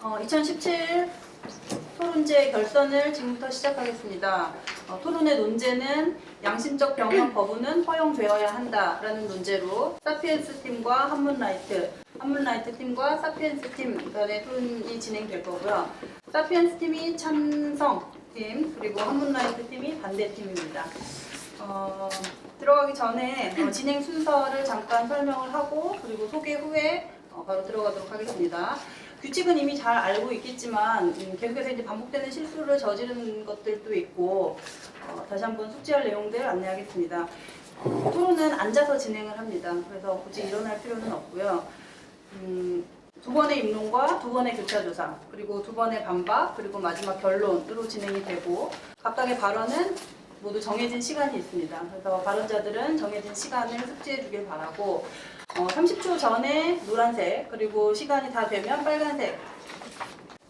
2017 토론제 결선을 지금부터 시작하겠습니다. 토론의 논제는 양심적 병역 거부는 허용되어야 한다라는 논제로 사피엔스 팀과 한문라이트 팀과 사피엔스 팀 간의 토론이 진행될 거고요. 사피엔스 팀이 찬성 팀, 그리고 한문라이트 팀이 반대 팀입니다. 들어가기 전에 진행 순서를 잠깐 설명을 하고 그리고 소개 후에 바로 들어가도록 하겠습니다. 규칙은 이미 잘 알고 있겠지만 계속해서 이제 반복되는 실수를 저지르는 것들도 있고 다시 한번 숙지할 내용들 안내하겠습니다. 토론은 앉아서 진행을 합니다. 그래서 굳이 일어날 필요는 없고요. 두 번의 입론과 두 번의 교차조사, 그리고 두 번의 반박, 그리고 마지막 결론으로 진행이 되고 각각의 발언은 모두 정해진 시간이 있습니다. 그래서 발언자들은 정해진 시간을 숙지해 주길 바라고 30초 전에 노란색, 그리고 시간이 다 되면 빨간색,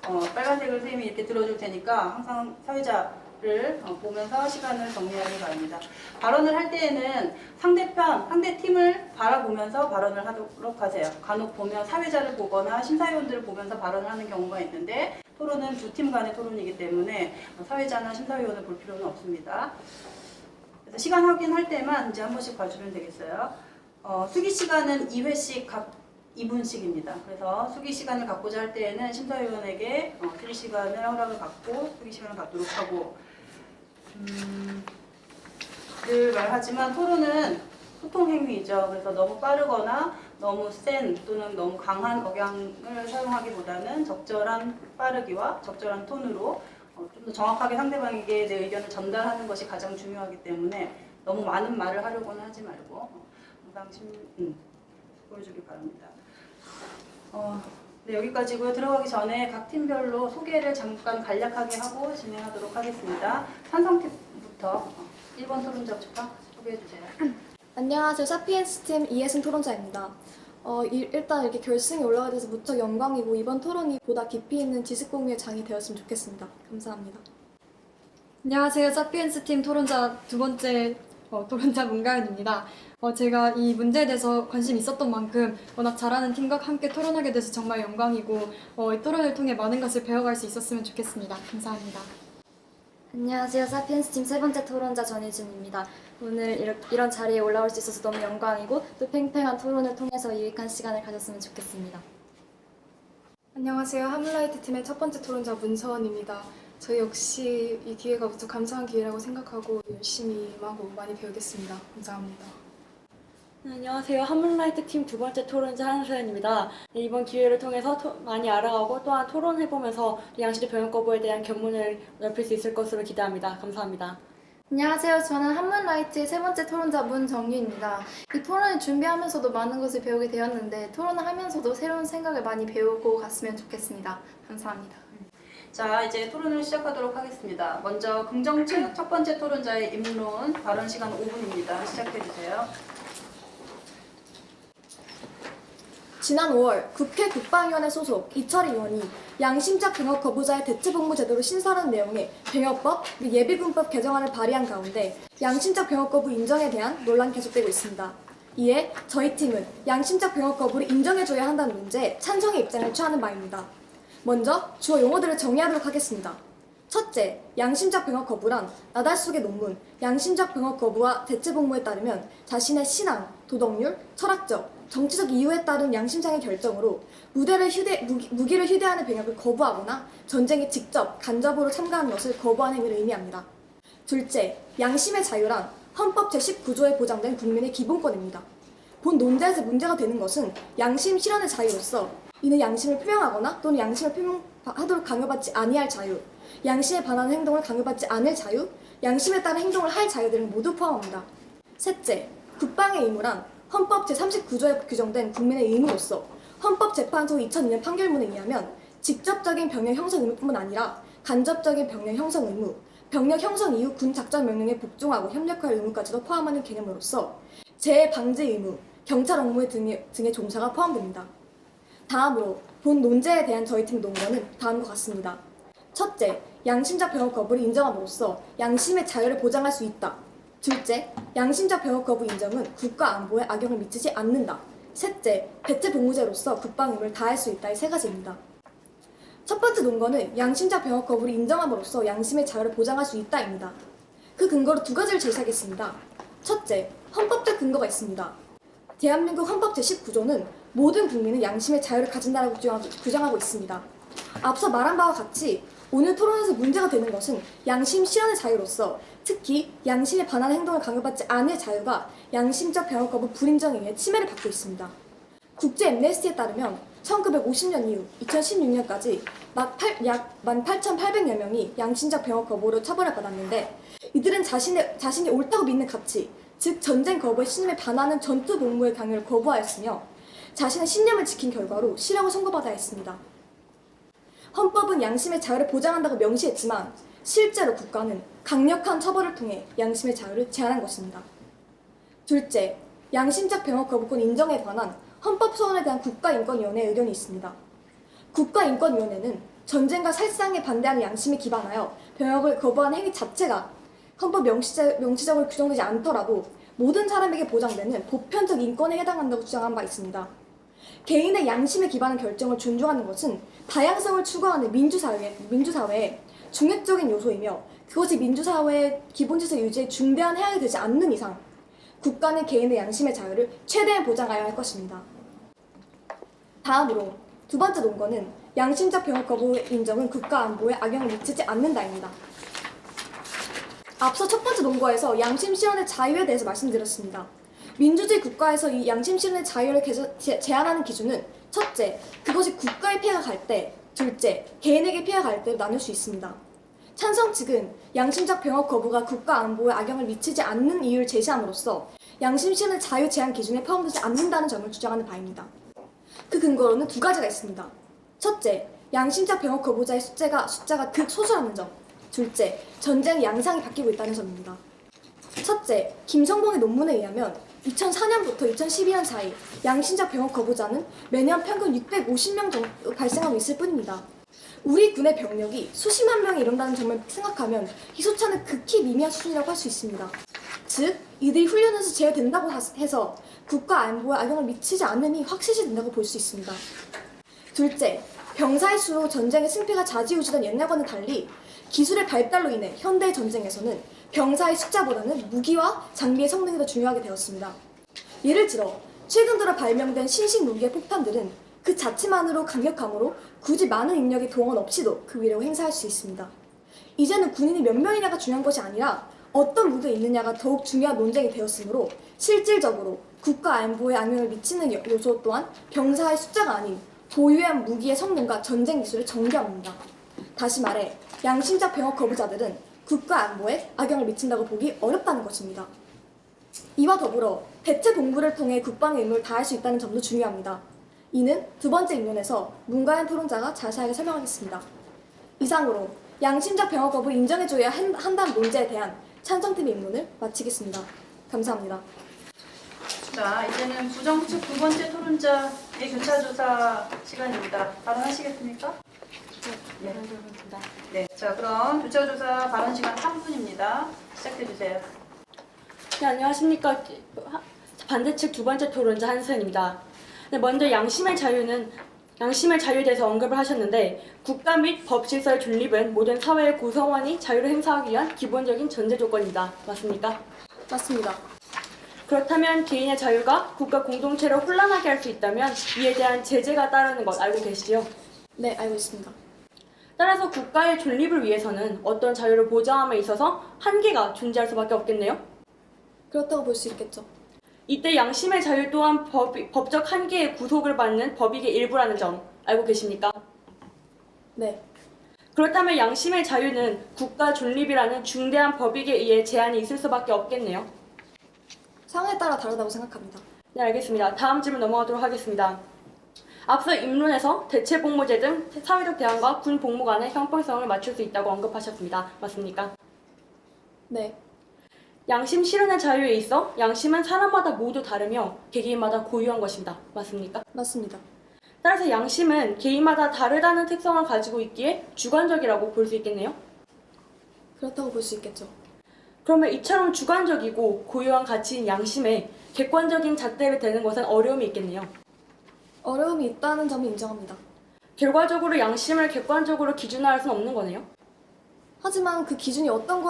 빨간색을 선생님이 이렇게 들어줄 테니까 항상 사회자를 보면서 시간을 정리하길 바랍니다. 발언을 할 때에는 상대 팀을 바라보면서 발언을 하도록 하세요. 간혹 보면 사회자를 보거나 심사위원들을 보면서 발언을 하는 경우가 있는데 토론은 두 팀 간의 토론이기 때문에 사회자나 심사위원을 볼 필요는 없습니다. 그래서 시간 확인할 때만 이제 한 번씩 봐주면 되겠어요. 수기 시간은 2회씩 각 2분씩입니다. 그래서 수기 시간을 갖고자 할 때에는 심사위원에게 수기 시간을 허락을 받고 수기 시간을 갖도록 하고 늘 말하지만 토론은 소통 행위이죠. 그래서 너무 빠르거나 너무 센 또는 너무 강한 억양을 사용하기보다는 적절한 빠르기와 적절한 톤으로 좀 더 정확하게 상대방에게 내 의견을 전달하는 것이 가장 중요하기 때문에 너무 많은 말을 하려고는 하지 말고 항상 보여주길 바랍니다. 네, 여기까지고요. 들어가기 전에 각 팀별로 소개를 잠깐 간략하게 하고 진행하도록 하겠습니다. 찬성팀부터 1번 토론자부터 소개해주세요. 안녕하세요. 사피엔스 팀 이혜승 토론자입니다. 일단 이렇게 결승에 올라가게 돼서 무척 영광이고 이번 토론이 보다 깊이 있는 지식 공유의 장이 되었으면 좋겠습니다. 감사합니다. 안녕하세요. 사피엔스 팀 토론자 두 번째 토론자 문가연입니다. 제가 이 문제에 대해서 관심이 있었던 만큼 워낙 잘하는 팀과 함께 토론하게 돼서 정말 영광이고 이 토론을 통해 많은 것을 배워갈 수 있었으면 좋겠습니다. 감사합니다. 안녕하세요. 사피엔스 팀 세 번째 토론자 전희준입니다. 오늘 이런 자리에 올라올 수 있어서 너무 영광이고 또 팽팽한 토론을 통해서 유익한 시간을 가졌으면 좋겠습니다. 안녕하세요. 한문라이트 팀의 첫 번째 토론자 문서원입니다. 저희 역시 이 기회가 무척 감사한 기회라고 생각하고 열심히 임하고 많이 배우겠습니다. 감사합니다. 안녕하세요. 한문라이트 팀 두 번째 토론자 한소연입니다. 이번 기회를 통해서 많이 알아가고 또한 토론해보면서 양심적 병역 거부에 대한 견문을 넓힐 수 있을 것으로 기대합니다. 감사합니다. 안녕하세요. 저는 한문라이트의 세 번째 토론자 문정유입니다. 이 토론을 준비하면서도 많은 것을 배우게 되었는데 토론을 하면서도 새로운 생각을 많이 배우고 갔으면 좋겠습니다. 감사합니다. 자, 이제 토론을 시작하도록 하겠습니다. 먼저 긍정 측 첫 번째 토론자의 입론, 발언 시간 5분입니다. 시작해주세요. 지난 5월 국회 국방위원회 소속 이철희 의원이 양심적 병역 거부자의 대체복무 제도를 신설하는 내용의 병역법 및 예비군법 개정안을 발의한 가운데 양심적 병역 거부 인정에 대한 논란이 계속되고 있습니다. 이에 저희 팀은 양심적 병역 거부를 인정해줘야 한다는 문제에 찬성의 입장을 취하는 바입니다. 먼저 주요 용어들을 정리하도록 하겠습니다. 첫째, 양심적 병역 거부란 나달 속의 논문, 양심적 병역 거부와 대체복무에 따르면 자신의 신앙, 도덕률, 철학적, 정치적 이유에 따른 양심상의 결정으로 무기를 휴대하는 병역을 거부하거나 전쟁에 직접 간접으로 참가하는 것을 거부하는 행위를 의미합니다. 둘째, 양심의 자유란 헌법 제19조에 보장된 국민의 기본권입니다. 본 논제에서 문제가 되는 것은 양심 실현의 자유로서 이는 양심을 표명하거나 또는 양심을 표명하도록 강요받지 아니할 자유, 양심에 반하는 행동을 강요받지 않을 자유, 양심에 따른 행동을 할 자유들을 모두 포함합니다. 셋째, 국방의 의무란 헌법 제39조에 규정된 국민의 의무로서 헌법재판소 2002년 판결문에 의하면 직접적인 병력 형성 의무뿐만 아니라 간접적인 병력 형성 의무, 병력 형성 이후 군 작전 명령에 복종하고 협력할 의무까지도 포함하는 개념으로서 재해 방지 의무, 경찰 업무 등의 종사가 포함됩니다. 다음으로 본 논제에 대한 저희 팀 논거는 다음과 같습니다. 첫째, 양심적 병역 거부를 인정함으로써 양심의 자유를 보장할 수 있다. 둘째, 양심적 병역 거부 인정은 국가 안보에 악영을 미치지 않는다. 셋째, 대체복무제로서 국방 의무를 다할 수 있다. 이 세 가지입니다. 첫 번째 논거는 양심적 병역 거부를 인정함으로써 양심의 자유를 보장할 수 있다입니다. 그 근거로 두 가지를 제시하겠습니다. 첫째, 헌법적 근거가 있습니다. 대한민국 헌법 제19조는 모든 국민은 양심의 자유를 가진다라고 규정하고 있습니다. 앞서 말한 바와 같이 오늘 토론에서 문제가 되는 것은 양심 실현의 자유로서 특히 양심에 반하는 행동을 강요받지 않을 자유가 양심적 병역 거부 불인정에 의해 침해를 받고 있습니다. 국제 엠네스티에 따르면 1950년 이후 2016년까지 약 18,800여 명이 양심적 병역 거부로 처벌을 받았는데 이들은 자신이 옳다고 믿는 가치, 즉 전쟁 거부의 신념에 반하는 전투 복무의 강요를 거부하였으며 자신의 신념을 지킨 결과로 실형을 선고받아야 했습니다. 헌법은 양심의 자유를 보장한다고 명시했지만 실제로 국가는 강력한 처벌을 통해 양심의 자유를 제한한 것입니다. 둘째, 양심적 병역 거부권 인정에 관한 헌법 소원에 대한 국가인권위원회의 의견이 있습니다. 국가인권위원회는 전쟁과 살상에 반대하는 양심에 기반하여 병역을 거부하는 행위 자체가 헌법 명시적으로 규정되지 않더라도 모든 사람에게 보장되는 보편적 인권에 해당한다고 주장한 바 있습니다. 개인의 양심에 기반한 결정을 존중하는 것은 다양성을 추구하는 민주사회의 중요적인 요소이며 그것이 민주사회의 기본질서 유지에 중대한 해악이 되지 않는 이상 국가는 개인의 양심의 자유를 최대한 보장하여야 할 것입니다. 다음으로 두 번째 논거는 양심적 병역 거부 인정은 국가 안보에 악영을 미치지 않는다입니다. 앞서 첫 번째 논거에서 양심 실현의 자유에 대해서 말씀드렸습니다. 민주주의 국가에서 이 양심 실현의 자유를 제한하는 기준은 첫째, 그것이 국가에 피해가 갈 때, 둘째, 개인에게 피해가 갈 때로 나눌 수 있습니다. 찬성 측은 양심적 병역 거부가 국가 안보에 악영을 미치지 않는 이유를 제시함으로써 양심 실현의 자유 제한 기준에 포함되지 않는다는 점을 주장하는 바입니다. 그 근거로는 두 가지가 있습니다. 첫째, 양심적 병역 거부자의 숫자가 극소수라는 점. 둘째, 전쟁 양상이 바뀌고 있다는 점입니다. 첫째, 김성봉의 논문에 의하면 2004년부터 2012년 사이 양심적 병역 거부자는 매년 평균 650명 정도 발생하고 있을 뿐입니다. 우리 군의 병력이 수십만 명에 이른다는 점을 생각하면 이 숫자는 극히 미미한 수준이라고 할 수 있습니다. 즉, 이들이 훈련에서 제외된다고 해서 국가 안보에 악영을 미치지 않으니 확실시된다고 볼 수 있습니다. 둘째, 병사의 수로 전쟁의 승패가 좌지우지던 옛날과는 달리 기술의 발달로 인해 현대의 전쟁에서는 병사의 숫자보다는 무기와 장비의 성능이 더 중요하게 되었습니다. 예를 들어 최근 들어 발명된 신식 무기의 폭탄들은 그 자체만으로 강력함으로 굳이 많은 인력의 동원 없이도 그 위력을 행사할 수 있습니다. 이제는 군인이 몇 명이냐가 중요한 것이 아니라 어떤 무기가 있느냐가 더욱 중요한 논쟁이 되었으므로 실질적으로 국가 안보에 악영을 미치는 요소 또한 병사의 숫자가 아닌 보유한 무기의 성능과 전쟁 기술의 정교함입니다. 다시 말해 양심적 병역 거부자들은 국가 안보에 악영을 미친다고 보기 어렵다는 것입니다. 이와 더불어 대체 복무를 통해 국방의 의무를 다할 수 있다는 점도 중요합니다. 이는 두 번째 입론에서 문가연 토론자가 자세하게 설명하겠습니다. 이상으로 양심적 병역 거부를 인정해줘야 한다는 논제에 대한 찬성팀의 입론을 마치겠습니다. 감사합니다. 자, 이제는 부정 측 두 번째 토론자의 교차조사 시간입니다. 발언하시겠습니까? 네. 네. 자, 그럼 교차조사 발언 시간 3분입니다. 시작해주세요. 네, 안녕하십니까. 반대측 두 번째 토론자 한수연입니다. 네, 먼저 양심의 자유에 대해서 언급을 하셨는데 국가 및 법 질서의 존립은 모든 사회의 구성원이 자유를 행사하기 위한 기본적인 전제 조건이다. 맞습니까? 맞습니다. 그렇다면 개인의 자유가 국가 공동체를 혼란하게 할 수 있다면 이에 대한 제재가 따르는 것 알고 계시죠? 네, 알고 있습니다. 따라서 국가의 존립을 위해서는 어떤 자유를 보장함에 있어서 한계가 존재할 수밖에 없겠네요. 그렇다고 볼 수 있겠죠. 이때 양심의 자유 또한 법적 한계의 구속을 받는 법익의 일부라는 점 알고 계십니까? 네, 그렇다면 양심의 자유는 국가 존립이라는 중대한 법익에 의해 제한이 있을 수밖에 없겠네요. 상황에 따라 다르다고 생각합니다. 네, 알겠습니다. 다음 질문 넘어가도록 하겠습니다. 앞서 입론에서 대체 복무제 등 사회적 대안과 군 복무 간의 형평성을 맞출 수 있다고 언급하셨습니다. 맞습니까? 네, 양심 실현의 자유에 있어 양심은 사람마다 모두 다르며 개개인마다 고유한 것입니다. 맞습니까? 맞습니다. 따라서 양심은 개인마다 다르다는 특성을 가지고 있기에 주관적이라고 볼 수 있겠네요. 그렇다고 볼 수 있겠죠. 그러면 이처럼 주관적이고 고유한 가치인 양심에 객관적인 잣대를 대는 것은 어려움이 있겠네요. 어려움이 있다는 점을 인정합니다. 결과적으로 양심을 객관적으로 기준화할 수는 없는 거네요. 하지만 그 기준이 어떤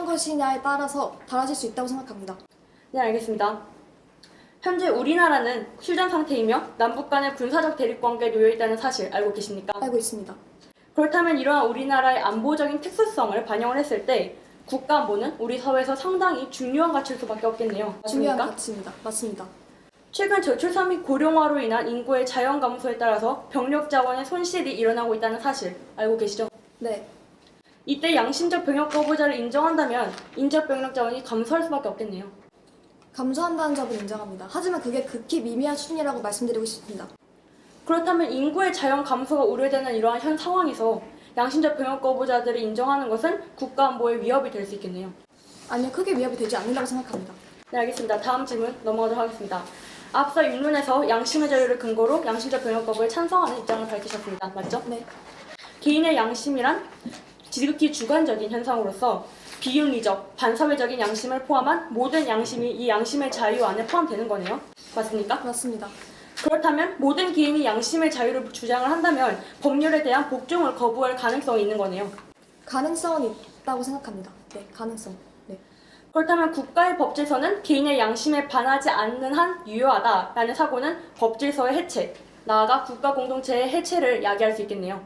것이냐에 따라서 달라질 수 있다고 생각합니다. 네, 알겠습니다. 현재 우리나라는 휴전 상태이며 남북 간의 군사적 대립관계에 놓여 있다는 사실 알고 계십니까? 알고 있습니다. 그렇다면 이러한 우리나라의 안보적인 특수성을 반영을 했을 때 국가안보는 우리 사회에서 상당히 중요한 가치일 수밖에 없겠네요. 중요한 맞습니까? 가치입니다. 맞습니다. 최근 저출산 및 고령화로 인한 인구의 자연 감소에 따라서 병력 자원의 손실이 일어나고 있다는 사실 알고 계시죠? 네, 이때 양심적 병역 거부자를 인정한다면 인적 병력 자원이 감소할 수밖에 없겠네요. 감소한다는 점은 인정합니다. 하지만 그게 극히 미미한 수준이라고 말씀드리고 싶습니다. 그렇다면 인구의 자연 감소가 우려되는 이러한 현 상황에서 양심적 병역 거부자들을 인정하는 것은 국가안보에 위협이 될 수 있겠네요. 아니요, 크게 위협이 되지 않는다고 생각합니다. 네, 알겠습니다. 다음 질문 넘어가도록 하겠습니다. 앞서 윤론에서 양심의 자유를 근거로 양심적 병역 거부에 찬성하는 입장을 밝히셨습니다. 맞죠? 네, 개인의 양심이란 지극히 주관적인 현상으로서 비윤리적, 반사회적인 양심을 포함한 모든 양심이 이 양심의 자유 안에 포함되는 거네요. 맞습니까? 맞습니다. 그렇다면 모든 개인이 양심의 자유를 주장을 한다면 법률에 대한 복종을 거부할 가능성이 있는 거네요. 가능성은 있다고 생각합니다. 네, 가능성. 네, 그렇다면 국가의 법질서는 개인의 양심에 반하지 않는 한 유효하다라는 사고는 법질서의 해체, 나아가 국가 공동체의 해체를 야기할 수 있겠네요.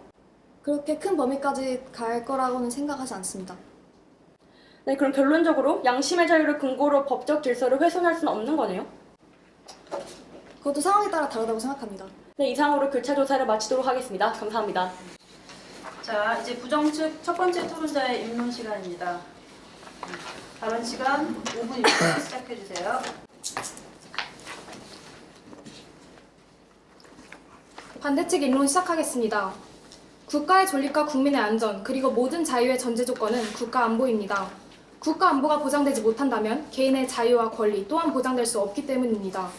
그렇게 큰 범위까지 갈 거라고는 생각하지 않습니다. 네, 그럼 결론적으로 양심의 자유를 근거로 법적 질서를 훼손할 수는 없는 거네요. 그것도 상황에 따라 다르다고 생각합니다. 네, 이상으로 교차 조사를 마치도록 하겠습니다. 감사합니다. 자, 이제 부정측 첫 번째 토론자의 입론 시간입니다. 발언 시간 5분입니다. 시작해 주세요. 반대측 입론 시작하겠습니다. 국가의 존립과 국민의 안전, 그리고 모든 자유의 전제 조건은 국가 안보입니다. 국가 안보가 보장되지 못한다면 개인의 자유와 권리 또한 보장될 수 없기 때문입니다.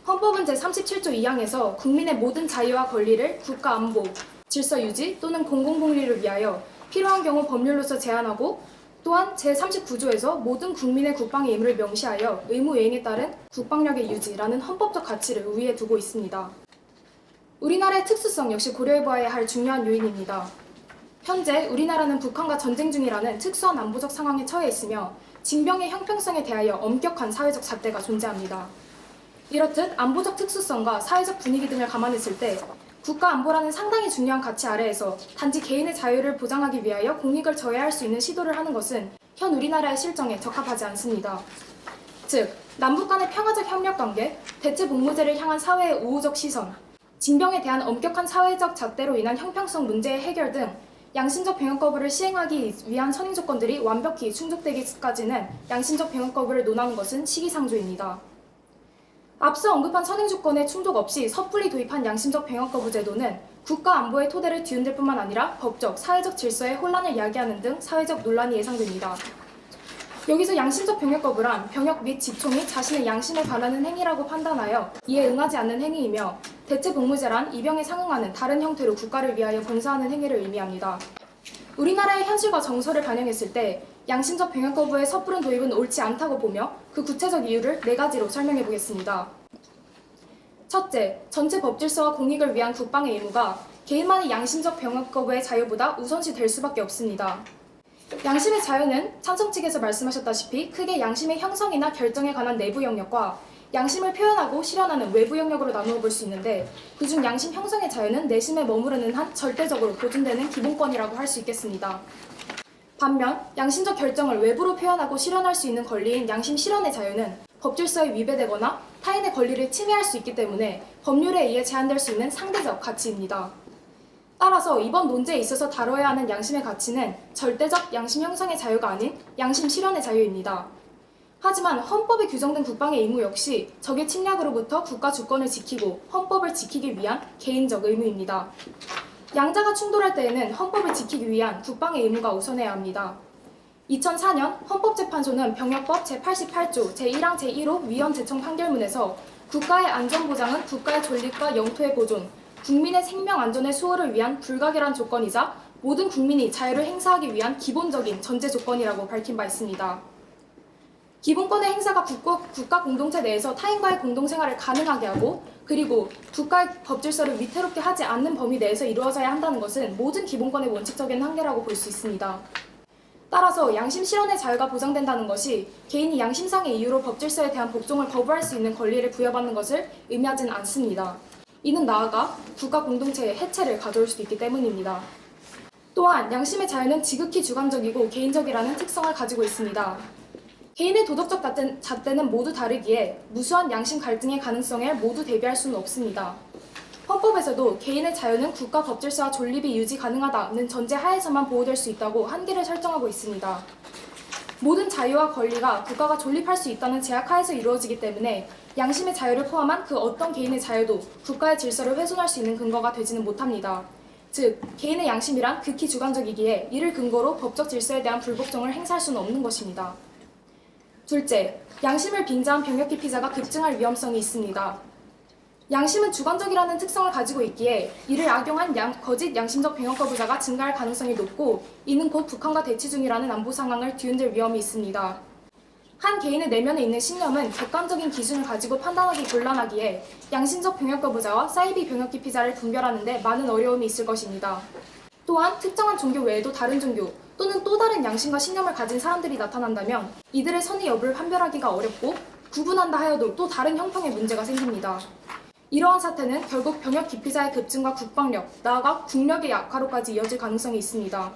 헌법은 제37조 2항에서 국민의 모든 자유와 권리를 국가 안보, 질서 유지 또는 공공복리를 위하여 필요한 경우 법률로서 제한하고 또한 제39조에서 모든 국민의 국방의 의무를 명시하여 의무 이행에 따른 국방력의 유지라는 헌법적 가치를 우위에 두고 있습니다. 우리나라의 특수성 역시 고려해봐야 할 중요한 요인입니다. 현재 우리나라는 북한과 전쟁 중이라는 특수한 안보적 상황에 처해 있으며 징병의 형평성에 대하여 엄격한 사회적 잣대가 존재합니다. 이렇듯 안보적 특수성과 사회적 분위기 등을 감안했을 때 국가 안보라는 상당히 중요한 가치 아래에서 단지 개인의 자유를 보장하기 위하여 공익을 저해할 수 있는 시도를 하는 것은 현 우리나라의 실정에 적합하지 않습니다. 즉, 남북 간의 평화적 협력 관계, 대체 복무제를 향한 사회의 우호적 시선, 징병에 대한 엄격한 사회적 잣대로 인한 형평성 문제의 해결 등 양심적 병역 거부를 시행하기 위한 선행 조건들이 완벽히 충족되기까지는 양심적 병역 거부를 논하는 것은 시기상조입니다. 앞서 언급한 선행 조건에 충족 없이 섣불리 도입한 양심적 병역 거부 제도는 국가 안보의 토대를 뒤흔들 뿐만 아니라 법적, 사회적 질서의 혼란을 야기하는 등 사회적 논란이 예상됩니다. 여기서 양심적 병역 거부란 병역 및 집총 이 자신의 양심에 반하는 행위라고 판단하여 이에 응하지 않는 행위이며 대체 복무제란 이병에 상응하는 다른 형태로 국가를 위하여 봉사하는 행위를 의미합니다. 우리나라의 현실과 정서를 반영했을 때 양심적 병역 거부의 섣부른 도입은 옳지 않다고 보며 그 구체적 이유를 4가지로 설명해 보겠습니다. 첫째, 전체 법질서와 공익을 위한 국방의 의무가 개인만의 양심적 병역 거부의 자유보다 우선시 될 수밖에 없습니다. 양심의 자유는 찬성 측에서 말씀하셨다시피 크게 양심의 형성이나 결정에 관한 내부 영역과 양심을 표현하고 실현하는 외부 영역으로 나누어 볼 수 있는데 그중 양심 형성의 자유는 내심에 머무르는 한 절대적으로 보존되는 기본권이라고 할 수 있겠습니다. 반면 양심적 결정을 외부로 표현하고 실현할 수 있는 권리인 양심 실현의 자유는 법질서에 위배되거나 타인의 권리를 침해할 수 있기 때문에 법률에 의해 제한될 수 있는 상대적 가치입니다. 따라서 이번 논제에 있어서 다뤄야 하는 양심의 가치는 절대적 양심 형성의 자유가 아닌 양심 실현의 자유입니다. 하지만 헌법에 규정된 국방의 의무 역시 적의 침략으로부터 국가 주권을 지키고 헌법을 지키기 위한 개인적 의무입니다. 양자가 충돌할 때에는 헌법을 지키기 위한 국방의 의무가 우선해야 합니다. 2004년 헌법재판소는 병역법 제88조 제1항 제1호 위헌 제청 판결문에서 국가의 안전보장은 국가의 존립과 영토의 보존, 국민의 생명 안전의 수호를 위한 불가결한 조건이자 모든 국민이 자유를 행사하기 위한 기본적인 전제 조건이라고 밝힌 바 있습니다. 기본권의 행사가 국가 공동체 내에서 타인과의 공동생활을 가능하게 하고 그리고 국가의 법질서를 위태롭게 하지 않는 범위 내에서 이루어져야 한다는 것은 모든 기본권의 원칙적인 한계라고 볼 수 있습니다. 따라서 양심 실현의 자유가 보장된다는 것이 개인이 양심상의 이유로 법질서에 대한 복종을 거부할 수 있는 권리를 부여받는 것을 의미하지는 않습니다. 이는 나아가 국가 공동체의 해체를 가져올 수도 있기 때문입니다. 또한 양심의 자유는 지극히 주관적이고 개인적이라는 특성을 가지고 있습니다. 개인의 도덕적 잣대는 모두 다르기에 무수한 양심 갈등의 가능성에 모두 대비할 수는 없습니다. 헌법에서도 개인의 자유는 국가 법질서와 존립이 유지 가능하다는 전제 하에서만 보호될 수 있다고 한계를 설정하고 있습니다. 모든 자유와 권리가 국가가 존립할 수 있다는 제약 하에서 이루어지기 때문에 양심의 자유를 포함한 그 어떤 개인의 자유도 국가의 질서를 훼손할 수 있는 근거가 되지는 못합니다. 즉, 개인의 양심이란 극히 주관적이기에 이를 근거로 법적 질서에 대한 불복종을 행사할 수는 없는 것입니다. 둘째, 양심을 빙자한 병역 기피자가 급증할 위험성이 있습니다. 양심은 주관적이라는 특성을 가지고 있기에 이를 악용한 거짓 양심적 병역 거부자가 증가할 가능성이 높고 이는 곧 북한과 대치 중이라는 안보 상황을 뒤흔들 위험이 있습니다. 한 개인의 내면에 있는 신념은 객관적인 기준을 가지고 판단하기 곤란하기에 양심적 병역 거부자와 사이비 병역 기피자를 분별하는 데 많은 어려움이 있을 것입니다. 또한 특정한 종교 외에도 다른 종교 또는 또 다른 양심과 신념을 가진 사람들이 나타난다면 이들의 선의 여부를 판별하기가 어렵고 구분한다 하여도 또 다른 형평의 문제가 생깁니다. 이러한 사태는 결국 병역 기피자의 급증과 국방력, 나아가 국력의 약화로까지 이어질 가능성이 있습니다.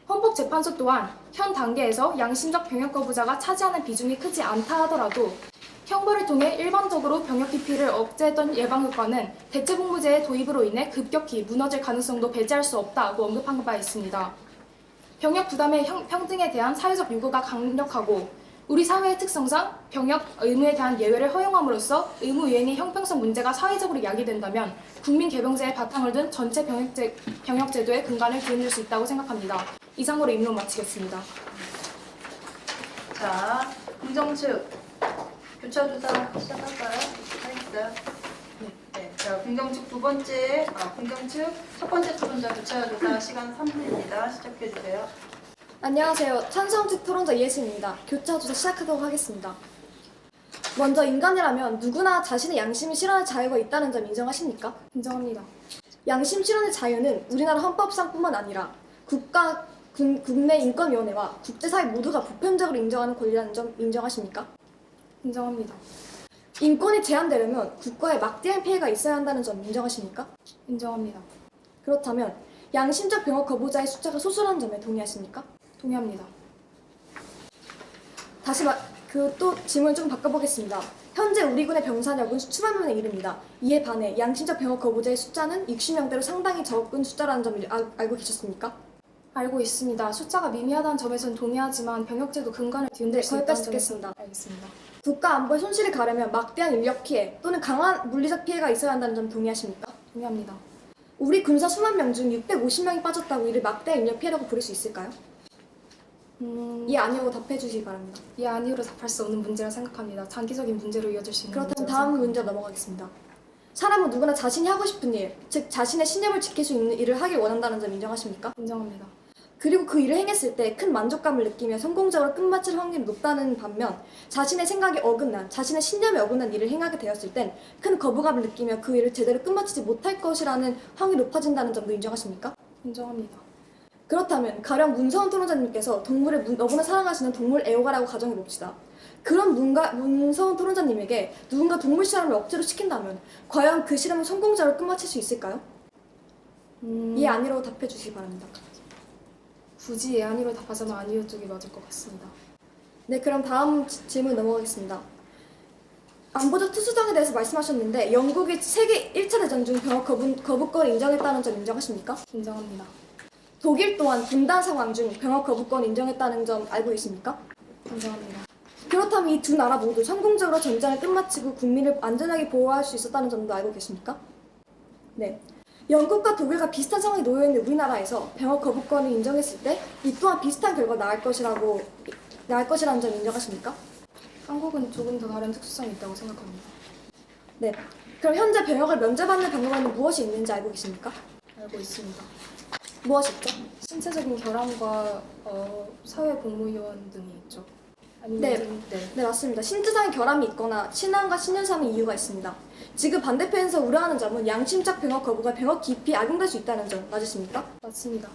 헌법재판소 또한 현 단계에서 양심적 병역 거부자가 차지하는 비중이 크지 않다 하더라도 형벌을 통해 일반적으로 병역 기피를 억제했던 예방 효과는 대체복무제의 도입으로 인해 급격히 무너질 가능성도 배제할 수 없다고 언급한 바 있습니다. 병역 부담의 평등에 대한 사회적 요구가 강력하고 우리 사회의 특성상 병역 의무에 대한 예외를 허용함으로써 의무 이행의 형평성 문제가 사회적으로 야기된다면 국민개병제의 바탕을 둔 전체 병역제도의 근간을 뒤흔들 수 있다고 생각합니다. 이상으로 입론 마치겠습니다. 자, 긍정 측 교차조사 시작할까요? 하겠어요? 네. 자, 긍정 측 긍정 측 첫 번째 토론자 교차조사 시간 3분입니다. 시작해 주세요. 안녕하세요. 찬성직 토론자 이혜진입니다. 교차조사 시작하도록 하겠습니다. 먼저 인간이라면 누구나 자신의 양심을 실현할 자유가 있다는 점 인정하십니까? 인정합니다. 양심 실현의 자유는 우리나라 헌법상뿐만 아니라 국내 인권위원회와 국제사회 모두가 보편적으로 인정하는 권리라는 점 인정하십니까? 인정합니다. 인권이 제한되려면 국가에 막대한 피해가 있어야 한다는 점 인정하십니까? 인정합니다. 그렇다면 양심적 병역 거부자의 숫자가 소수라는 점에 동의하십니까? 동의합니다. 또 질문 좀 바꿔보겠습니다. 현재 우리 군의 병사력은 수만 명에 이릅니다. 이에 반해 양심적 병역 거부자의 숫자는 60명대로 상당히 적은 숫자라는 점을 알고 계셨습니까? 알고 있습니다. 숫자가 미미하다는 점에서는 동의하지만 병역제도 근간을 뒤흔들 수 있다는 거기까지 점에서 듣겠습니다. 알겠습니다. 국가 안보에 손실을 가려면 막대한 인력 피해 또는 강한 물리적 피해가 있어야 한다는 점 동의하십니까? 동의합니다. 우리 군사 수만 명 중 650명이 빠졌다고 이를 막대한 인력 피해라고 부를 수 있을까요? 예, 아니라고 답해 주시기 바랍니다. 이 아니오로 답할 수 없는 문제라 생각합니다. 장기적인 문제로 이어질 수 있는 그렇다면 문제라 다음 생각합니다. 문제로 넘어가겠습니다. 사람은 누구나 자신이 하고 싶은 일, 즉 자신의 신념을 지킬 수 있는 일을 하길 원한다는 점 인정하십니까? 인정합니다. 그리고 그 일을 행했을 때 큰 만족감을 느끼며 성공적으로 끝마칠 확률이 높다는 반면 자신의 생각에 어긋난, 자신의 신념에 어긋난 일을 행하게 되었을 땐 큰 거부감을 느끼며 그 일을 제대로 끝마치지 못할 것이라는 확률이 높아진다는 점도 인정하십니까? 인정합니다. 그렇다면 가령 문서원 토론자님께서 동물을 너무나 사랑하시는 동물 애호가라고 가정해봅시다. 그런 문서원 토론자님에게 누군가 동물 실험을 억지로 시킨다면 과연 그 실험을 성공적으로 끝마칠 수 있을까요? 예, 아니라고 답해 주시기 바랍니다. 굳이 예, 아니로 답하자면 아니오 쪽이 맞을 것 같습니다. 네, 그럼 다음 질문 넘어가겠습니다. 안보적 특수정에 대해서 말씀하셨는데 영국이 세계 1차 대전 중 병역 거부권을 인정했다는 점 인정하십니까? 인정합니다. 독일 또한 분단 상황 중 병역 거부권을 인정했다는 점 알고 계십니까? 인정합니다. 그렇다면 이 두 나라 모두 성공적으로 전쟁을 끝마치고 국민을 안전하게 보호할 수 있었다는 점도 알고 계십니까? 네. 영국과 독일과 비슷한 상황에 놓여 있는 우리나라에서 병역 거부권을 인정했을 때 이 또한 비슷한 결과가 나을 것이라는 점 인정하십니까? 한국은 조금 더 다른 특수성이 있다고 생각합니다. 네. 그럼 현재 병역을 면제받는 방법에는 무엇이 있는지 알고 계십니까? 알고 있습니다. 무엇이 있죠? 신체적인 결함과 사회 복무요원 등이 있죠. 네, 맞습니다. 신체상의 결함이 있거나 친환과 신윤상의 이유가 있습니다. 지금 반대편에서 우려하는 점은 양심적 병역 거부가 병역 깊이 악용될 수 있다는 점 맞으십니까? 맞습니다.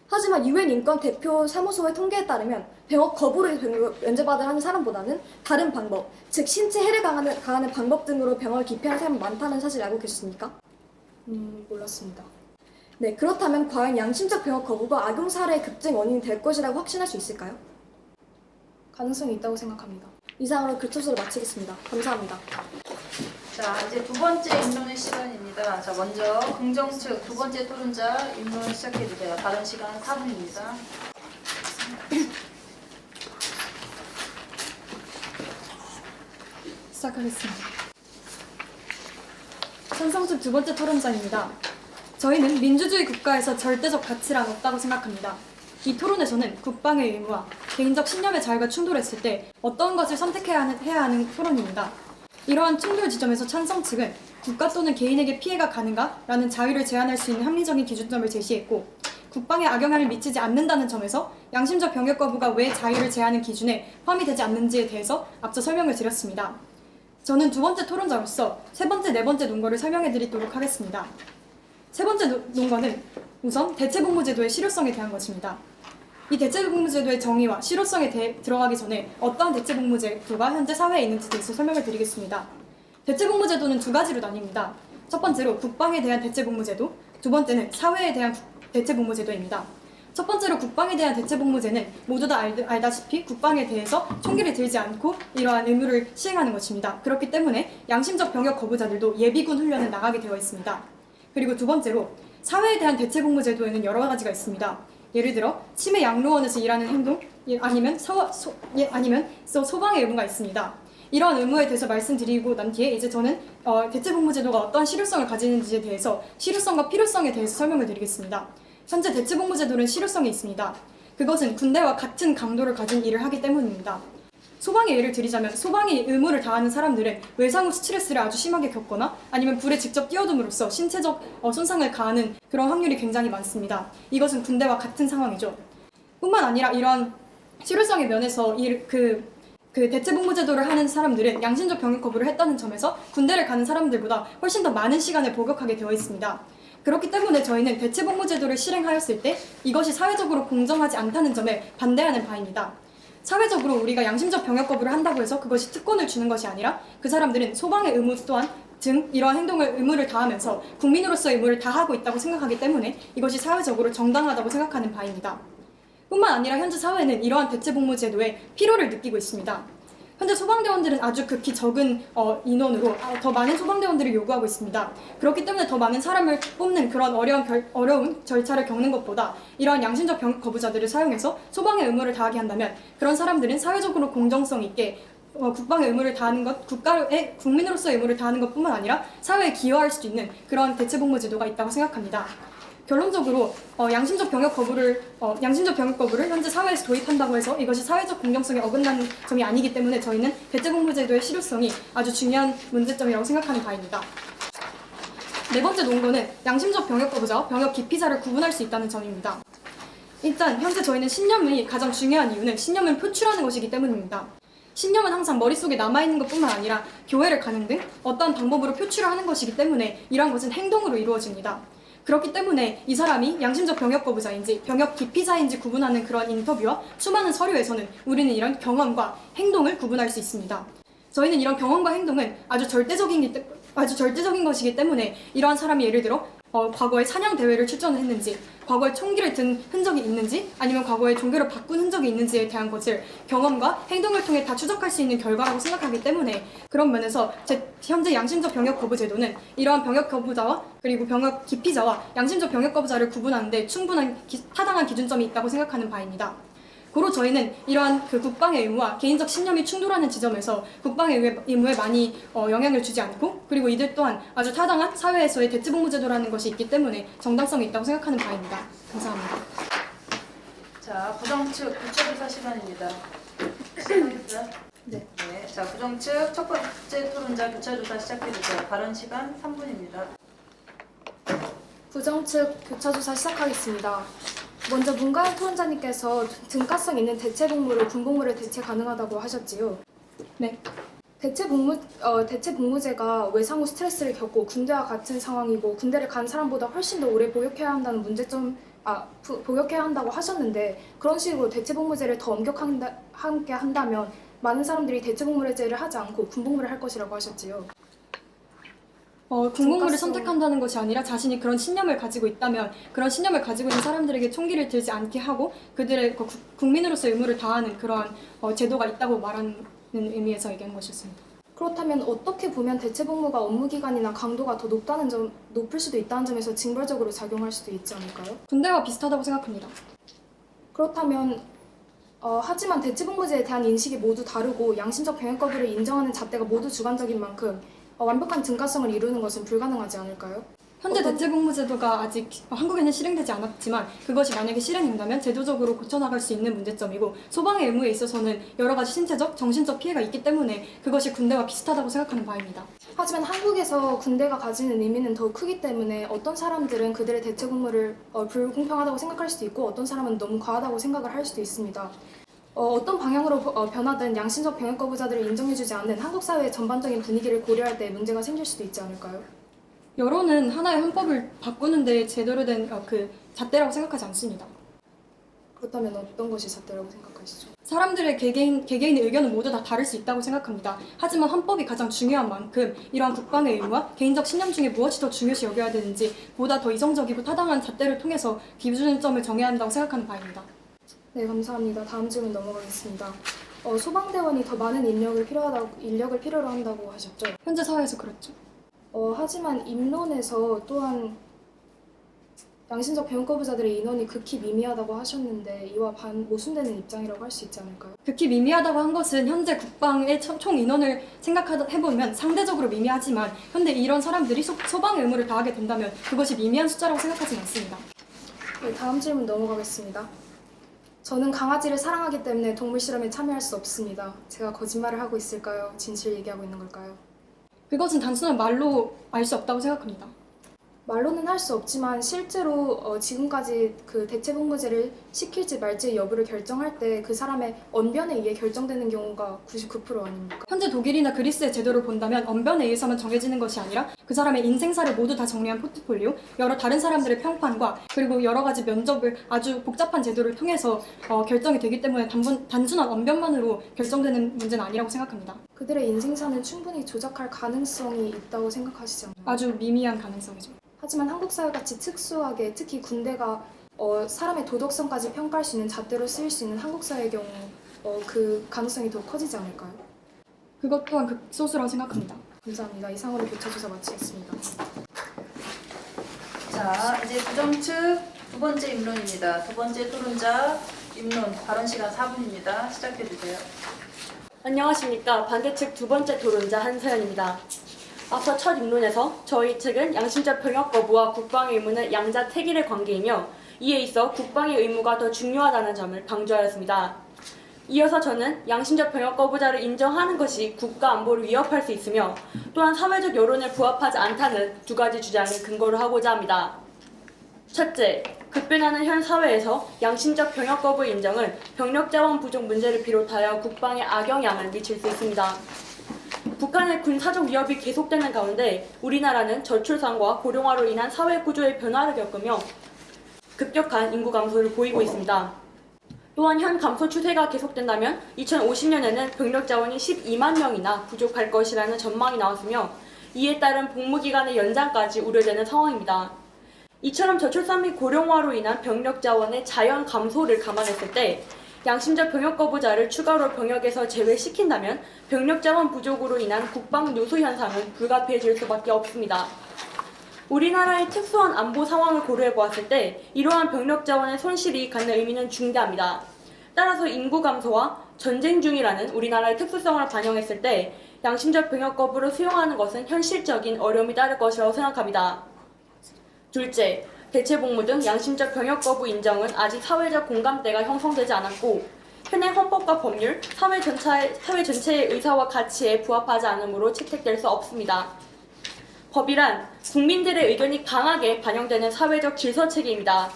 하지만 UN 인권 대표 사무소의 통계에 따르면 병역 거부를 면제받을 하는 사람보다는 다른 방법, 즉 신체 해를 가하는 방법 등으로 병역을 기피하는 사람이 많다는 사실 알고 계셨습니까? 몰랐습니다. 네, 그렇다면 과연 양심적 병역 거부가 악용 사례의 급증 원인이 될 것이라고 확신할 수 있을까요? 가능성이 있다고 생각합니다. 이상으로 교초소를 마치겠습니다. 감사합니다. 자, 이제 두 번째 입론의 시간입니다. 자, 먼저 긍정 측 두 번째 토론자 입론 시작해 주세요. 발언 시간 4분입니다. 시작하겠습니다. 찬성 측 두 번째 토론자입니다. 저희는 민주주의 국가에서 절대적 가치란 없다고 생각합니다. 이 토론에서는 국방의 의무와 개인적 신념의 자유가 충돌했을 때 어떤 것을 선택해야 하는 토론입니다. 이러한 충돌 지점에서 찬성 측은 국가 또는 개인에게 피해가 가는가라는 자유를 제한할 수 있는 합리적인 기준점을 제시했고, 국방에 악영향을 미치지 않는다는 점에서 양심적 병역 거부가 왜 자유를 제한하는 기준에 포함이 되지 않는지에 대해서 앞서 설명을 드렸습니다. 저는 두 번째 토론자로서 세 번째, 네 번째 논거를 설명해 드리도록 하겠습니다. 세 번째 논거는 우선 대체복무제도의 실효성에 대한 것입니다. 이 대체복무제도의 정의와 실효성에 들어가기 전에 어떠한 대체복무제도가 현재 사회에 있는지에 대해서 설명을 드리겠습니다. 대체복무제도는 두 가지로 나뉩니다. 첫 번째로 국방에 대한 대체복무제도, 두 번째는 사회에 대한 대체복무제도입니다. 첫 번째로 국방에 대한 대체복무제는 모두 다 알다시피 국방에 대해서 총기를 들지 않고 이러한 의무를 시행하는 것입니다. 그렇기 때문에 양심적 병역 거부자들도 예비군 훈련에 나가게 되어 있습니다. 그리고 두 번째로 사회에 대한 대체복무제도에는 여러 가지가 있습니다. 예를 들어 치매 양로원에서 일하는 행동, 아니면 소방의 의무가 있습니다. 이러한 의무에 대해서 말씀드리고 난 뒤에 이제 저는 대체복무제도가 어떠한 실효성을 가지는지에 대해서 실효성과 필요성에 대해서 설명을 드리겠습니다. 현재 대체복무제도는 실효성이 있습니다. 그것은 군대와 같은 강도를 가진 일을 하기 때문입니다. 소방의 예를 드리자면 소방의 의무를 다하는 사람들은 외상 후 스트레스를 아주 심하게 겪거나 아니면 불에 직접 뛰어듦으로써 신체적 손상을 가하는 그런 확률이 굉장히 많습니다. 이것은 군대와 같은 상황이죠. 뿐만 아니라 이런 실효성의 면에서 그 대체복무제도를 하는 사람들은 양심적 병역 거부를 했다는 점에서 군대를 가는 사람들보다 훨씬 더 많은 시간을 복역하게 되어 있습니다. 그렇기 때문에 저희는 대체복무제도를 실행하였을 때 이것이 사회적으로 공정하지 않다는 점에 반대하는 바입니다. 사회적으로 우리가 양심적 병역 거부를 한다고 해서 그것이 특권을 주는 것이 아니라 그 사람들은 소방의 의무 또한 등 이러한 의무를 다하면서 국민으로서의 의무를 다하고 있다고 생각하기 때문에 이것이 사회적으로 정당하다고 생각하는 바입니다. 뿐만 아니라 현재 사회는 이러한 대체복무제도에 필요를 느끼고 있습니다. 현재 소방대원들은 아주 극히 적은 인원으로 더 많은 소방대원들을 요구하고 있습니다. 그렇기 때문에 더 많은 사람을 뽑는 그런 어려운 절차를 겪는 것보다 이러한 양심적 병역 거부자들을 사용해서 소방의 의무를 다하게 한다면 그런 사람들은 사회적으로 공정성 있게 국방의 의무를 다하는 것, 국민으로서의 의무를 다하는 것뿐만 아니라 사회에 기여할 수 있는 그런 대체복무제도가 있다고 생각합니다. 결론적으로 양심적 병역 거부를 현재 사회에서 도입한다고 해서 이것이 사회적 공정성에 어긋나는 점이 아니기 때문에 저희는 대체복무제도의 실효성이 아주 중요한 문제점이라고 생각하는 바입니다. 네 번째 논거는 양심적 병역 거부자와 병역 기피자를 구분할 수 있다는 점입니다. 일단 현재 저희는 신념이 가장 중요한 이유는 신념을 표출하는 것이기 때문입니다. 신념은 항상 머릿속에 남아있는 것뿐만 아니라 교회를 가는 등 어떠한 방법으로 표출을 하는 것이기 때문에 이러한 것은 행동으로 이루어집니다. 그렇기 때문에 이 사람이 양심적 병역 거부자인지 병역 기피자인지 구분하는 그런 인터뷰와 수많은 서류에서는 우리는 이런 경험과 행동을 구분할 수 있습니다. 저희는 이런 경험과 행동은 아주 절대적인 것이기 때문에 이러한 사람이 예를 들어 과거에 사냥 대회를 출전을 했는지, 과거에 총기를 든 흔적이 있는지, 아니면 과거에 종교를 바꾼 흔적이 있는지에 대한 것을 경험과 행동을 통해 다 추적할 수 있는 결과라고 생각하기 때문에 그런 면에서 현재 양심적 병역 거부 제도는 이러한 병역 거부자와 그리고 병역 기피자와 양심적 병역 거부자를 구분하는 데 충분한 타당한 기준점이 있다고 생각하는 바입니다. 고로 저희는 이러한 국방의 의무와 개인적 신념이 충돌하는 지점에서 국방의 의무에 많이 영향을 주지 않고 그리고 이들 또한 아주 타당한 사회에서의 대체복무제도라는 것이 있기 때문에 정당성이 있다고 생각하는 바입니다. 감사합니다. 자, 부정측 교차조사 시간입니다. 시작하겠어요? 네. 자, 부정측 첫 번째 토론자 교차조사 시작해주세요. 발언 시간 3분입니다. 부정측 교차조사 시작하겠습니다. 먼저 문가은 토론자님께서 등가성 있는 대체 복무로 군복무를 대체 가능하다고 하셨지요. 네. 대체 복무제가 외상 후 스트레스를 겪고 군대와 같은 상황이고 군대를 간 사람보다 훨씬 더 오래 복역해야 한다는 복역해야 한다고 하셨는데 그런 식으로 대체 복무제를 더 엄격하게 한다면 많은 사람들이 대체 복무제를 하지 않고 군복무를 할 것이라고 하셨지요. 군복무를 등가성- 선택한다는 것이 아니라 자신이 그런 신념을 가지고 있다면 그런 신념을 가지고 있는 사람들에게 총기를 들지 않게 하고 그들의 국민으로서의 의무를 다하는 그러한 제도가 있다고 말하는 의미에서 얘기한 것이었습니다. 그렇다면 어떻게 보면 대체 복무가 업무 기간이나 강도가 더 높을 수도 있다는 점에서 징벌적으로 작용할 수도 있지 않을까요? 군대와 비슷하다고 생각합니다. 그렇다면 하지만 대체 복무제에 대한 인식이 모두 다르고 양심적 병역 거부를 인정하는 잣대가 모두 주관적인 만큼 완벽한 등가성을 이루는 것은 불가능하지 않을까요? 현재 대체복무제도가 아직 한국에는 실행되지 않았지만 그것이 만약에 실행된다면 제도적으로 고쳐나갈 수 있는 문제점이고 소방의 의무에 있어서는 여러 가지 신체적, 정신적 피해가 있기 때문에 그것이 군대와 비슷하다고 생각하는 바입니다. 하지만 한국에서 군대가 가지는 의미는 더욱 크기 때문에 어떤 사람들은 그들의 대체 복무를 불공평하다고 생각할 수도 있고 어떤 사람은 너무 과하다고 생각을 할 수도 있습니다. 어떤 방향으로 변하든 양심적 병역 거부자들을 인정해주지 않는 한국 사회의 전반적인 분위기를 고려할 때 문제가 생길 수도 있지 않을까요? 여론은 하나의 헌법을 바꾸는 데 제대로 된 잣대라고 생각하지 않습니다. 그렇다면 어떤 것이 잣대라고 생각하시죠? 사람들의 개개인의 의견은 모두 다 다를 수 있다고 생각합니다. 하지만 헌법이 가장 중요한 만큼 이러한 국방의 의무와 개인적 신념 중에 무엇이 더 중요시 여겨야 되는지 보다 더 이성적이고 타당한 잣대를 통해서 기준점을 정해야 한다고 생각하는 바입니다. 네, 감사합니다. 다음 질문 넘어가겠습니다. 소방대원이 더 많은 인력을 필요로 한다고 하셨죠? 현재 사회에서 그렇죠. 하지만 입론에서 또한 양심적 병역 거부자들의 인원이 극히 미미하다고 하셨는데 이와 모순되는 입장이라고 할 수 있지 않을까요? 극히 미미하다고 한 것은 현재 국방의 총 인원을 생각해보면 상대적으로 미미하지만 현재 이런 사람들이 소방의 의무를 다하게 된다면 그것이 미미한 숫자라고 생각하지는 않습니다. 네, 다음 질문 넘어가겠습니다. 저는 강아지를 사랑하기 때문에 동물 실험에 참여할 수 없습니다. 제가 거짓말을 하고 있을까요? 진실 얘기하고 있는 걸까요? 그것은 단순한 말로 알 수 없다고 생각합니다. 말로는 할 수 없지만 실제로 지금까지 그 대체 복무제를 시킬지 말지 여부를 결정할 때 그 사람의 언변에 의해 결정되는 경우가 99% 아닙니까? 현재 독일이나 그리스의 제도를 본다면 언변에 의해서만 정해지는 것이 아니라 그 사람의 인생사를 모두 다 정리한 포트폴리오, 여러 다른 사람들의 평판과 그리고 여러 가지 면접을 아주 복잡한 제도를 통해서 결정이 되기 때문에 단순한 언변만으로 결정되는 문제는 아니라고 생각합니다. 그들의 인생사는 충분히 조작할 가능성이 있다고 생각하시지 않나요? 아주 미미한 가능성이죠. 하지만 한국 사회같이 특수하게 특히 군대가 사람의 도덕성까지 평가할 수 있는 잣대로 쓰일 수 있는 한국 사회의 경우 그 가능성이 더 커지지 않을까요? 그것 또한 극소수라고 생각합니다. 감사합니다. 이상으로 교차조사 마치겠습니다. 자, 이제 부정 측 두 번째 입론입니다. 두 번째 토론자 입론 발언 시간 4분입니다. 시작해 주세요. 안녕하십니까. 반대측 두 번째 토론자 한서연입니다. 앞서 첫 입론에서 저희 측은 양심적 병역 거부와 국방의 의무는 양자택일의 관계이며 이에 있어 국방의 의무가 더 중요하다는 점을 강조하였습니다. 이어서 저는 양심적 병역 거부자를 인정하는 것이 국가 안보를 위협할 수 있으며 또한 사회적 여론에 부합하지 않다는 두 가지 주장을 근거로 하고자 합니다. 첫째, 급변하는 현 사회에서 양심적 병역 거부 인정은 병력 자원 부족 문제를 비롯하여 국방에 악영향을 미칠 수 있습니다. 북한의 군사적 위협이 계속되는 가운데 우리나라는 저출산과 고령화로 인한 사회 구조의 변화를 겪으며 급격한 인구 감소를 보이고 있습니다. 또한 현 감소 추세가 계속된다면 2050년에는 병력 자원이 12만 명이나 부족할 것이라는 전망이 나왔으며 이에 따른 복무 기간의 연장까지 우려되는 상황입니다. 이처럼 저출산 및 고령화로 인한 병력 자원의 자연 감소를 감안했을 때 양심적 병역 거부자를 추가로 병역에서 제외시킨다면 병력 자원 부족으로 인한 국방 누수 현상은 불가피해질 수밖에 없습니다. 우리나라의 특수한 안보 상황을 고려해 보았을 때 이러한 병력 자원의 손실이 갖는 의미는 중대합니다. 따라서 인구 감소와 전쟁 중이라는 우리나라의 특수성을 반영했을 때 양심적 병역 거부를 수용하는 것은 현실적인 어려움이 따를 것이라고 생각합니다. 둘째, 대체복무 등 양심적 병역 거부 인정은 아직 사회적 공감대가 형성되지 않았고 현행 헌법과 법률, 사회 전체의 의사와 가치에 부합하지 않으므로 채택될 수 없습니다. 법이란 국민들의 의견이 강하게 반영되는 사회적 질서체계입니다.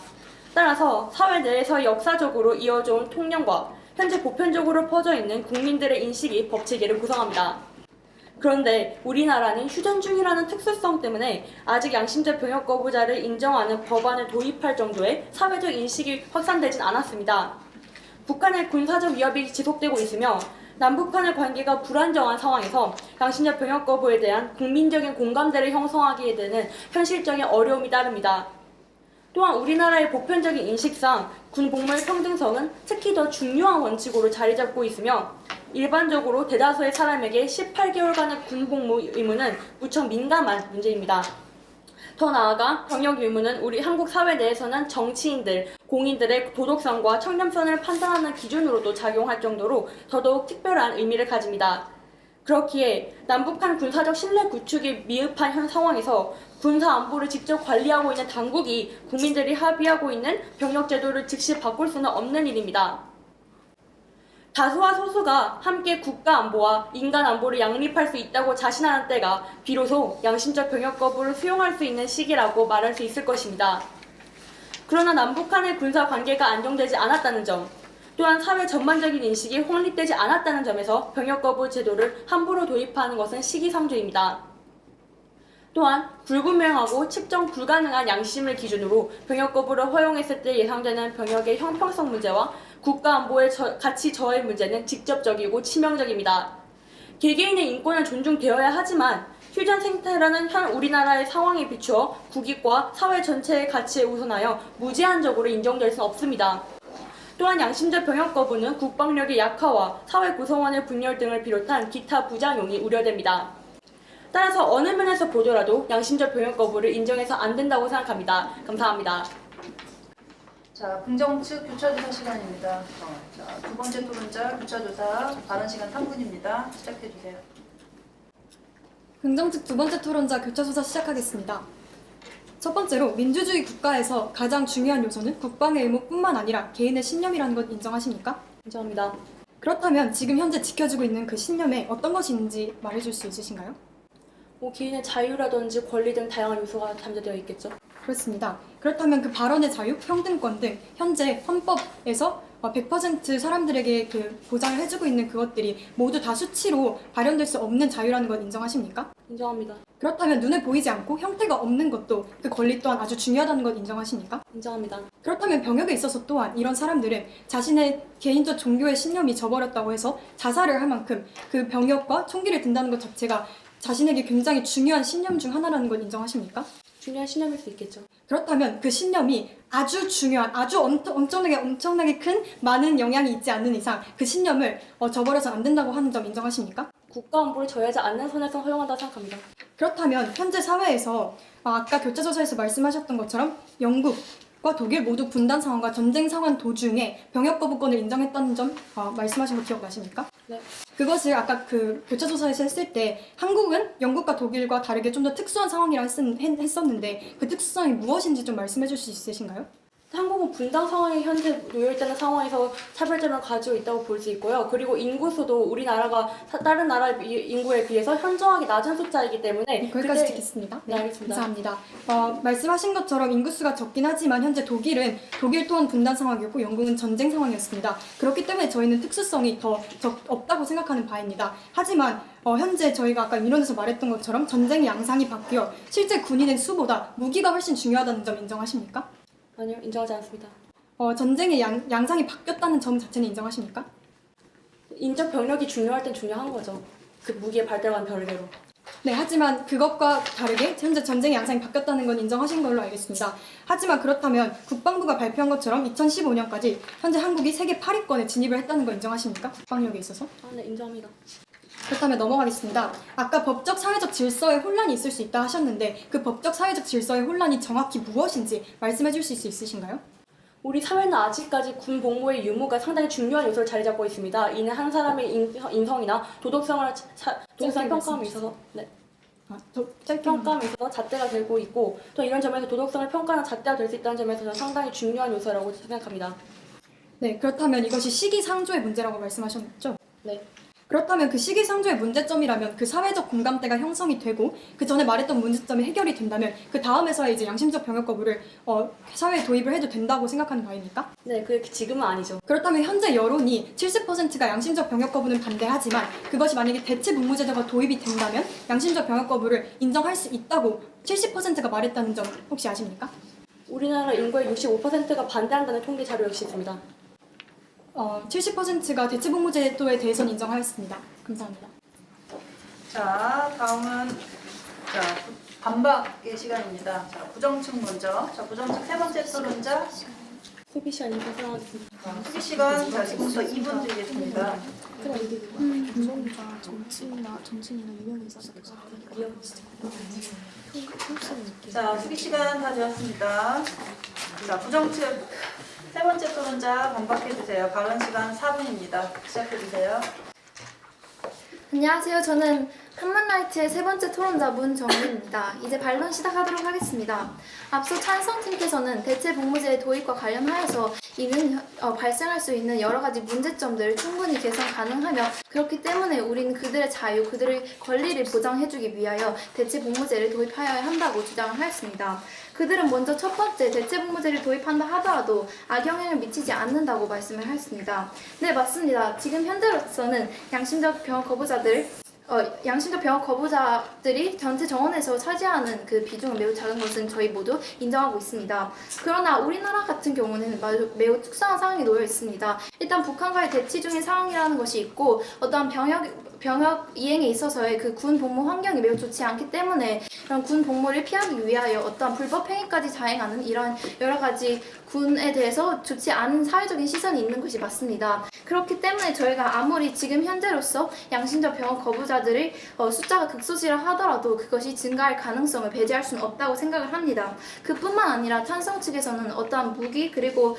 따라서 사회 내에서 역사적으로 이어져 온 통념과 현재 보편적으로 퍼져 있는 국민들의 인식이 법체계를 구성합니다. 그런데 우리나라는 휴전 중이라는 특수성 때문에 아직 양심적 병역 거부자를 인정하는 법안을 도입할 정도의 사회적 인식이 확산되진 않았습니다. 북한의 군사적 위협이 지속되고 있으며 남북한의 관계가 불안정한 상황에서 양심적 병역 거부에 대한 국민적인 공감대를 형성하게 되는 현실적인 어려움이 따릅니다. 또한 우리나라의 보편적인 인식상 군 복무의 평등성은 특히 더 중요한 원칙으로 자리 잡고 있으며 일반적으로 대다수의 사람에게 18개월간의 군 복무 의무는 무척 민감한 문제입니다. 더 나아가 병역 의무는 우리 한국 사회 내에서는 정치인들, 공인들의 도덕성과 청렴성을 판단하는 기준으로도 작용할 정도로 더더욱 특별한 의미를 가집니다. 그렇기에 남북한 군사적 신뢰 구축이 미흡한 현 상황에서 군사 안보를 직접 관리하고 있는 당국이 국민들이 합의하고 있는 병역 제도를 즉시 바꿀 수는 없는 일입니다. 다수와 소수가 함께 국가 안보와 인간 안보를 양립할 수 있다고 자신하는 때가 비로소 양심적 병역 거부를 수용할 수 있는 시기라고 말할 수 있을 것입니다. 그러나 남북한의 군사 관계가 안정되지 않았다는 점, 또한 사회 전반적인 인식이 확립되지 않았다는 점에서 병역 거부 제도를 함부로 도입하는 것은 시기상조입니다. 또한 불분명하고 측정 불가능한 양심을 기준으로 병역 거부를 허용했을 때 예상되는 병역의 형평성 문제와 국가 안보의 가치 저해 문제는 직접적이고 치명적입니다. 개개인의 인권은 존중되어야 하지만 휴전 생태라는 현 우리나라의 상황에 비추어 국익과 사회 전체의 가치에 우선하여 무제한적으로 인정될 수는 없습니다. 또한 양심적 병역 거부는 국방력의 약화와 사회 구성원의 분열 등을 비롯한 기타 부작용이 우려됩니다. 따라서 어느 면에서 보더라도 양심적 병역 거부를 인정해서 안 된다고 생각합니다. 감사합니다. 자, 긍정측 교차조사 시간입니다. 자, 두 번째 토론자 교차조사 발언 시간 3분입니다. 시작해 주세요. 긍정측 두 번째 토론자 교차조사 시작하겠습니다. 첫 번째로 민주주의 국가에서 가장 중요한 요소는 국방의 의무뿐만 아니라 개인의 신념이라는 것 인정하십니까? 인정합니다. 그렇다면 지금 현재 지켜지고 있는 그 신념에 어떤 것이 있는지 말해줄 수 있으신가요? 개인의 자유라든지 권리 등 다양한 요소가 담겨되어 있겠죠. 그렇습니다. 그렇다면 그 발언의 자유, 평등권 등 현재 헌법에서 100% 사람들에게 그 보장을 해주고 있는 그것들이 모두 다 수치로 발현될 수 없는 자유라는 것 인정하십니까? 인정합니다. 그렇다면 눈에 보이지 않고 형태가 없는 것도 그 권리 또한 아주 중요하다는 것 인정하십니까? 인정합니다. 그렇다면 병역에 있어서 또한 이런 사람들은 자신의 개인적 종교의 신념이 저버렸다고 해서 자살을 할 만큼 그 병역과 총기를 든다는 것 자체가 자신에게 굉장히 중요한 신념 중 하나라는 걸 인정하십니까? 중요한 신념일 수 있겠죠. 그렇다면 그 신념이 아주 중요한, 아주 엄청나게 큰 많은 영향이 있지 않는 이상 그 신념을 저버려서 안 된다고 하는 점 인정하십니까? 국가 안보를 저해하지 않는 선에서 허용한다고 생각합니다. 그렇다면 현재 사회에서 아까 교차조사에서 말씀하셨던 것처럼 영국과 독일 모두 분단 상황과 전쟁 상황 도중에 병역 거부권을 인정했다는 점 말씀하신 거 기억나십니까? 네. 그것을 아까 그 교차조사에서 했을 때 한국은 영국과 독일과 다르게 좀 더 특수한 상황이라 했었는데 그 특수성이 무엇인지 좀 말씀해 줄 수 있으신가요? 한국은 분당 상황에 현재 놓여있다는 상황에서 차별점을 가지고 있다고 볼 수 있고요. 그리고 인구수도 우리나라가 다른 나라 인구에 비해서 현저하게 낮은 숫자이기 때문에 거기까지 듣겠습니다. 네, 알겠습니다. 감사합니다. 말씀하신 것처럼 인구수가 적긴 하지만 현재 독일 또한 분단 상황이었고 영국은 전쟁 상황이었습니다. 그렇기 때문에 저희는 특수성이 더 없다고 생각하는 바입니다. 하지만 현재 저희가 아까 민원에서 말했던 것처럼 전쟁의 양상이 바뀌어 실제 군인의 수보다 무기가 훨씬 중요하다는 점 인정하십니까? 아니요, 인정하지 않습니다. 전쟁의 양상이 바뀌었다는 점 자체는 인정하십니까? 인적 병력이 중요할 땐 중요한 거죠. 그 무기의 발달과는 별개로. 네, 하지만 그것과 다르게 현재 전쟁의 양상이 바뀌었다는 건 인정하신 걸로 알겠습니다. 하지만 그렇다면 국방부가 발표한 것처럼 2015년까지 현재 한국이 세계 8위권에 진입을 했다는 거 인정하십니까? 국방력에 있어서? 네, 인정합니다. 그렇다면 넘어가겠습니다. 아까 법적 사회적 질서에 혼란이 있을 수 있다 하셨는데 그 법적 사회적 질서의 혼란이 정확히 무엇인지 말씀해 줄 수 있으신가요? 우리 사회는 아직까지 군 복무의 유무가 상당히 중요한 요소를 자리 잡고 있습니다. 이는 한 사람의 인성이나 도덕성을 평가함에 있어서 평가함에 있어서 잣대가 되고 있고 또 이런 점에서 도덕성을 평가하는 잣대가 될 수 있다는 점에서 저는 상당히 중요한 요소라고 생각합니다. 네, 그렇다면 이것이 시기상조의 문제라고 말씀하셨죠? 네. 그렇다면 그 시기상조의 문제점이라면 그 사회적 공감대가 형성이 되고 그 전에 말했던 문제점이 해결이 된다면 그 다음에서야 이제 양심적 병역 거부를 사회에 도입을 해도 된다고 생각하는 바입니까? 네, 그게 지금은 아니죠. 그렇다면 현재 여론이 70%가 양심적 병역 거부는 반대하지만 그것이 만약에 대체 복무제도가 도입이 된다면 양심적 병역 거부를 인정할 수 있다고 70%가 말했다는 점 혹시 아십니까? 우리나라 인구의 65%가 반대한다는 통계 자료 역시 있습니다. 70%가 대체 복무제도에 대해서는 인정하였습니다. 감사합니다. 자, 다음은 반박의 시간입니다. 자, 부정측 먼저. 자, 부정측 세 번째 토론자 소비 시간 인사하겠습니다. 수기 시간. 자, 지금부터 2분 드리겠습니다. 자, 수기 시간 다 되었습니다. 자, 부정측 세 번째 토론자 반박해 주세요. 발언 시간 4분입니다. 시작해 주세요. 안녕하세요. 저는 한문라이트의 세 번째 토론자 문정민입니다. 이제 반론 시작하도록 하겠습니다. 앞서 찬성팀께서는 대체 복무제 도입과 관련하여서 이는 발생할 수 있는 여러 가지 문제점들을 충분히 개선 가능하며 그렇기 때문에 우리는 그들의 자유, 그들의 권리를 보장해주기 위하여 대체 복무제를 도입하여야 한다고 주장을 하였습니다. 그들은 먼저 첫 번째 대체 복무제를 도입한다 하더라도 악영향을 미치지 않는다고 말씀을 하였습니다. 네, 맞습니다. 지금 현재로서는 양심적 병역 거부자들이 전체 정원에서 차지하는 그 비중은 매우 작은 것은 저희 모두 인정하고 있습니다. 그러나 우리나라 같은 경우는 매우 특수한 상황이 놓여 있습니다. 일단 북한과의 대치 중인 상황이라는 것이 있고 어떠한 병역 이행에 있어서의 그 군 복무 환경이 매우 좋지 않기 때문에 이런 군 복무를 피하기 위하여 어떠한 불법 행위까지 자행하는 이런 여러 가지 군에 대해서 좋지 않은 사회적인 시선이 있는 것이 맞습니다. 그렇기 때문에 저희가 아무리 지금 현재로서 양심적 병역 거부자들의 숫자가 극소수라 하더라도 그것이 증가할 가능성을 배제할 수는 없다고 생각을 합니다. 그뿐만 아니라 찬성 측에서는 어떠한 무기 그리고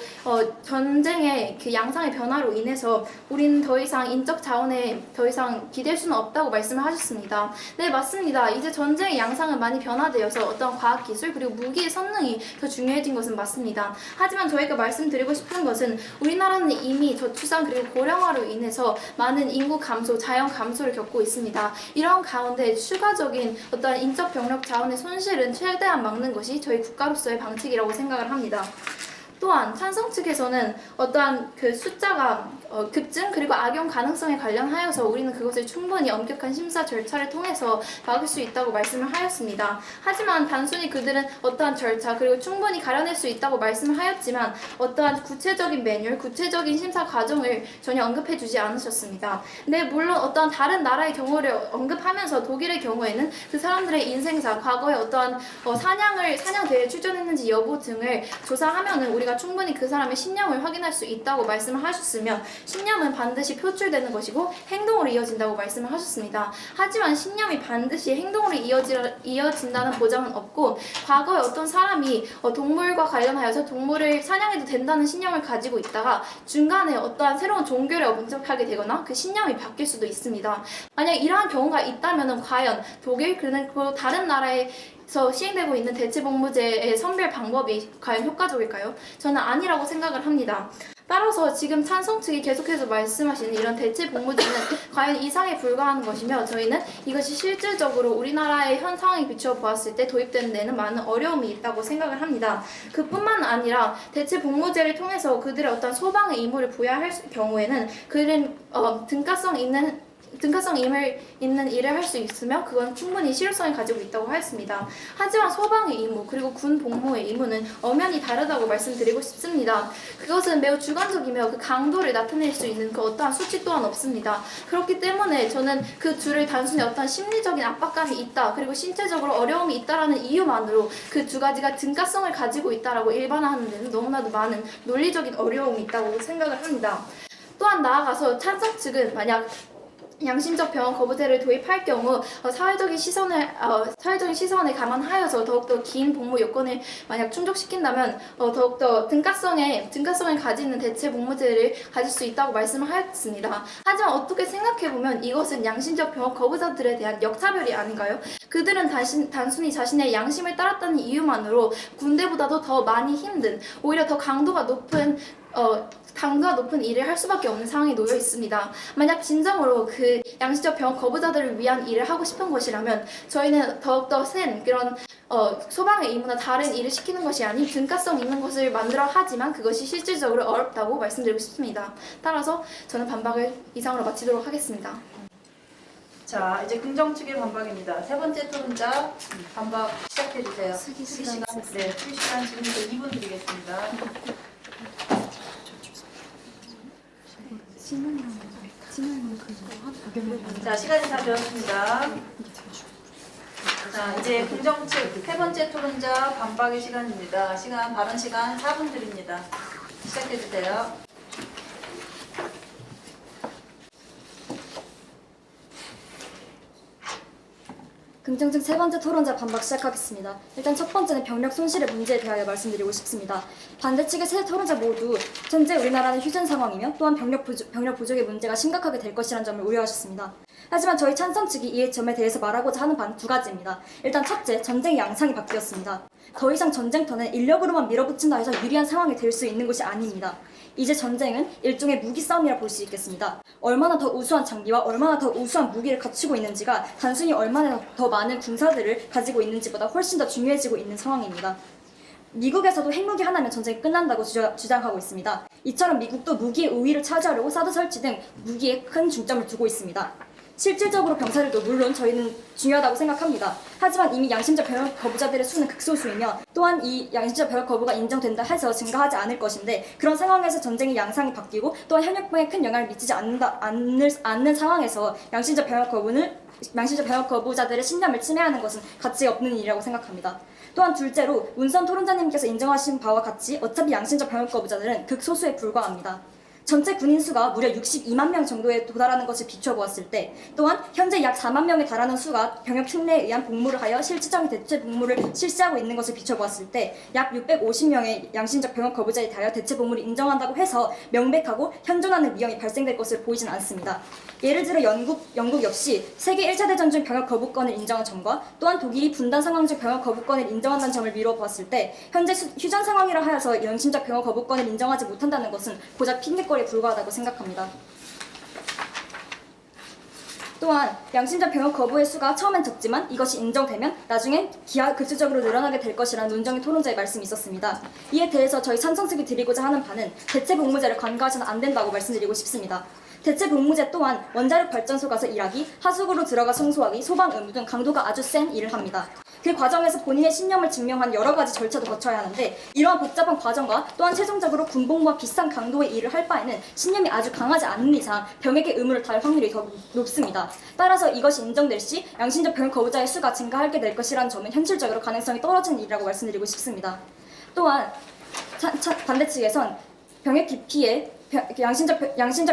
전쟁의 그 양상의 변화로 인해서 우리는 더 이상 인적 자원에 더 이상 기댈 수는 없다고 말씀을 하셨습니다. 네, 맞습니다. 이제 전쟁의 양상은 많이 변화되어서 어떤 과학기술 그리고 무기의 선능이 더 중요해진 것은 맞습니다. 하지만 저희가 말씀드리고 싶은 것은 우리나라는 이미 저출산 그리고 고령화로 인해서 많은 인구 감소, 자연 감소를 겪고 있습니다. 이런 가운데 추가적인 어떤 인적 병력 자원의 손실은 최대한 막는 것이 저희 국가로서의 방책이라고 생각을 합니다. 또한 찬성 측에서는 어떠한 그 숫자가 급증 그리고 악용 가능성에 관련하여서 우리는 그것을 충분히 엄격한 심사 절차를 통해서 막을 수 있다고 말씀을 하였습니다. 하지만 단순히 그들은 어떠한 절차 그리고 충분히 가려낼 수 있다고 말씀을 하였지만 어떠한 구체적인 매뉴얼, 구체적인 심사 과정을 전혀 언급해 주지 않으셨습니다. 네, 물론 어떠한 다른 나라의 경우를 언급하면서 독일의 경우에는 그 사람들의 인생사, 과거에 어떠한 사냥대회에 출전했는지 여부 등을 조사하면은 우리가 충분히 그 사람의 신념을 확인할 수 있다고 말씀을 하셨으며 신념은 반드시 표출되는 것이고 행동으로 이어진다고 말씀을 하셨습니다. 하지만 신념이 반드시 행동으로 이어진다는 보장은 없고 과거에 어떤 사람이 동물과 관련하여서 동물을 사냥해도 된다는 신념을 가지고 있다가 중간에 어떠한 새로운 종교를 언급하게 되거나 그 신념이 바뀔 수도 있습니다. 만약 이러한 경우가 있다면 과연 독일 그리고 다른 나라에서 시행되고 있는 대체복무제의 선별 방법이 과연 효과적일까요? 저는 아니라고 생각을 합니다. 따라서 지금 찬성 측이 계속해서 말씀하시는 이런 대체 복무제는 과연 이상에 불과한 것이며 저희는 이것이 실질적으로 우리나라의 현 상황에 비추어 보았을 때 도입되는 데는 많은 어려움이 있다고 생각을 합니다. 그뿐만 아니라 대체 복무제를 통해서 그들의 어떤 소방의 의무를 부여할 경우에는 그들은 등가성 있는 일을 할 수 있으며 그건 충분히 실효성을 가지고 있다고 하였습니다. 하지만 소방의 의무 그리고 군 복무의 의무는 엄연히 다르다고 말씀드리고 싶습니다. 그것은 매우 주관적이며 그 강도를 나타낼 수 있는 그 어떠한 수치 또한 없습니다. 그렇기 때문에 저는 그 둘을 단순히 어떠한 심리적인 압박감이 있다 그리고 신체적으로 어려움이 있다라는 이유만으로 그 두 가지가 등가성을 가지고 있다라고 일반화하는 데는 너무나도 많은 논리적인 어려움이 있다고 생각을 합니다. 또한 나아가서 찬성 측은 만약 양심적 병역 거부제를 도입할 경우 사회적인 시선을 감안하여서 더욱더 긴 복무 요건을 만약 충족시킨다면 더욱더 등가성을 가지는 대체 복무제를 가질 수 있다고 말씀을 하였습니다. 하지만 어떻게 생각해보면 이것은 양심적 병역 거부자들에 대한 역차별이 아닌가요? 그들은 단순히 자신의 양심을 따랐다는 이유만으로 군대보다도 더 많이 힘든 오히려 더 강도가 높은 단가 높은 일을 할 수밖에 없는 상황에 놓여 있습니다. 만약 진정으로 그 양심적 병역 거부자들을 위한 일을 하고 싶은 것이라면 저희는 더욱더 센 그런 소방의 의무나 다른 일을 시키는 것이 아닌 등가성 있는 것을 만들어 하지만 그것이 실질적으로 어렵다고 말씀드리고 싶습니다. 따라서 저는 반박을 이상으로 마치도록 하겠습니다. 자, 이제 긍정 측의 반박입니다. 세 번째 토론자 반박 시작해 주세요. 수기 시간. 네, 수기 시간 지금부터 2분 드리겠습니다. 자, 시간이 다 되었습니다. 자, 이제 긍정 측 세 번째 토론자 반박의 시간입니다. 발언 시간 4분 드립니다. 시작해 주세요. 긍정적 세 번째 토론자 반박 시작하겠습니다. 일단 첫 번째는 병력 손실의 문제에 대하여 말씀드리고 싶습니다. 반대 측의 세 토론자 모두 현재 우리나라는 휴전 상황이며 또한 병력 부족의 문제가 심각하게 될 것이라는 점을 우려하셨습니다. 하지만 저희 찬성 측이 이 점에 대해서 말하고자 하는 바는 두 가지입니다. 일단 첫째, 전쟁의 양상이 바뀌었습니다. 더 이상 전쟁터는 인력으로만 밀어붙인다 해서 유리한 상황이 될 수 있는 것이 아닙니다. 이제 전쟁은 일종의 무기 싸움이라 볼 수 있겠습니다. 얼마나 더 우수한 장비와 얼마나 더 우수한 무기를 갖추고 있는지가 단순히 얼마나 더 많은 군사들을 가지고 있는지보다 훨씬 더 중요해지고 있는 상황입니다. 미국에서도 핵무기 하나면 전쟁이 끝난다고 주장하고 있습니다. 이처럼 미국도 무기의 우위를 차지하려고 사드 설치 등 무기에 큰 중점을 두고 있습니다. 실질적으로 병사들도 물론 저희는 중요하다고 생각합니다. 하지만 이미 양심적 병역 거부자들의 수는 극소수이며 또한 이 양심적 병역 거부가 인정된다 해서 증가하지 않을 것인데 그런 상황에서 전쟁의 양상이 바뀌고 또한 현역병에 큰 영향을 미치지 않는 상황에서 양심적 병역 거부자들의 신념을 침해하는 것은 가치 없는 일이라고 생각합니다. 또한 둘째로 운선 토론자님께서 인정하신 바와 같이 어차피 양심적 병역 거부자들은 극소수에 불과합니다. 전체 군인 수가 무려 62만 명 정도에 도달하는 것을 비춰보았을 때 또한 현재 약 4만 명에 달하는 수가 병역 특례에 의한 복무를 하여 실질적인 대체 복무를 실시하고 있는 것을 비춰보았을 때 약 650명의 양심적 병역 거부자에 대하여 대체 복무를 인정한다고 해서 명백하고 현존하는 위험이 발생될 것으로 보이진 않습니다. 예를 들어 영국 역시 세계 1차 대전 중 병역 거부권을 인정한 점과 또한 독일이 분단 상황 중 병역 거부권을 인정한다는 점을 미루어 보았을 때 현재 휴전 상황이라 하여서 양심적 병역 거부권을 인정하지 못한다는 것은 고작 핑계거리에 불과하다고 생각합니다. 또한 양심적 병역 거부의 수가 처음엔 적지만 이것이 인정되면 나중엔 기하급수적으로 늘어나게 될 것이라는 논정의 토론자의 말씀이 있었습니다. 이에 대해서 저희 찬성측이 드리고자 하는 바는 대체 복무제를 간과해서는 안 된다고 말씀드리고 싶습니다. 대체 복무제 또한 원자력 발전소 가서 일하기, 하수구로 들어가 청소하기, 소방 의무 등 강도가 아주 센 일을 합니다. 그 과정에서 본인의 신념을 증명한 여러 가지 절차도 거쳐야 하는데 이러한 복잡한 과정과 또한 최종적으로 군복무와 비슷한 강도의 일을 할 바에는 신념이 아주 강하지 않는 이상 병역의 의무를 다할 확률이 더 높습니다. 따라서 이것이 인정될 시 양심적 병역 거부자의 수가 증가하게 될 것이라는 점은 현실적으로 가능성이 떨어지는 일이라고 말씀드리고 싶습니다. 또한 반대 측에선 병역 기피에 양심적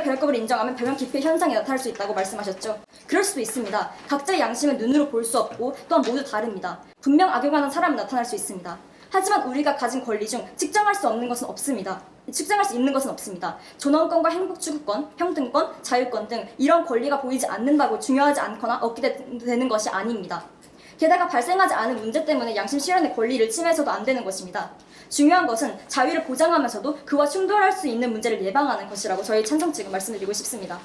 병역 거부를 인정하면 병역 기피 현상이 나타날 수 있다고 말씀하셨죠. 그럴 수도 있습니다. 각자의 양심은 눈으로 볼 수 없고 또한 모두 다릅니다. 분명 악용하는 사람은 나타날 수 있습니다. 하지만 우리가 가진 권리 중 측정할 수 있는 것은 없습니다. 존엄권과 행복추구권, 평등권, 자유권 등 이런 권리가 보이지 않는다고 중요하지 않거나 없게 되는 것이 아닙니다. 게다가 발생하지 않은 문제 때문에 양심 실현의 권리를 침해해서도 안 되는 것입니다. 중요한 것은 자유를 보장하면서도 그와 충돌할 수 있는 문제를 예방하는 것이라고 저희 찬성 측은 말씀드리고 싶습니다.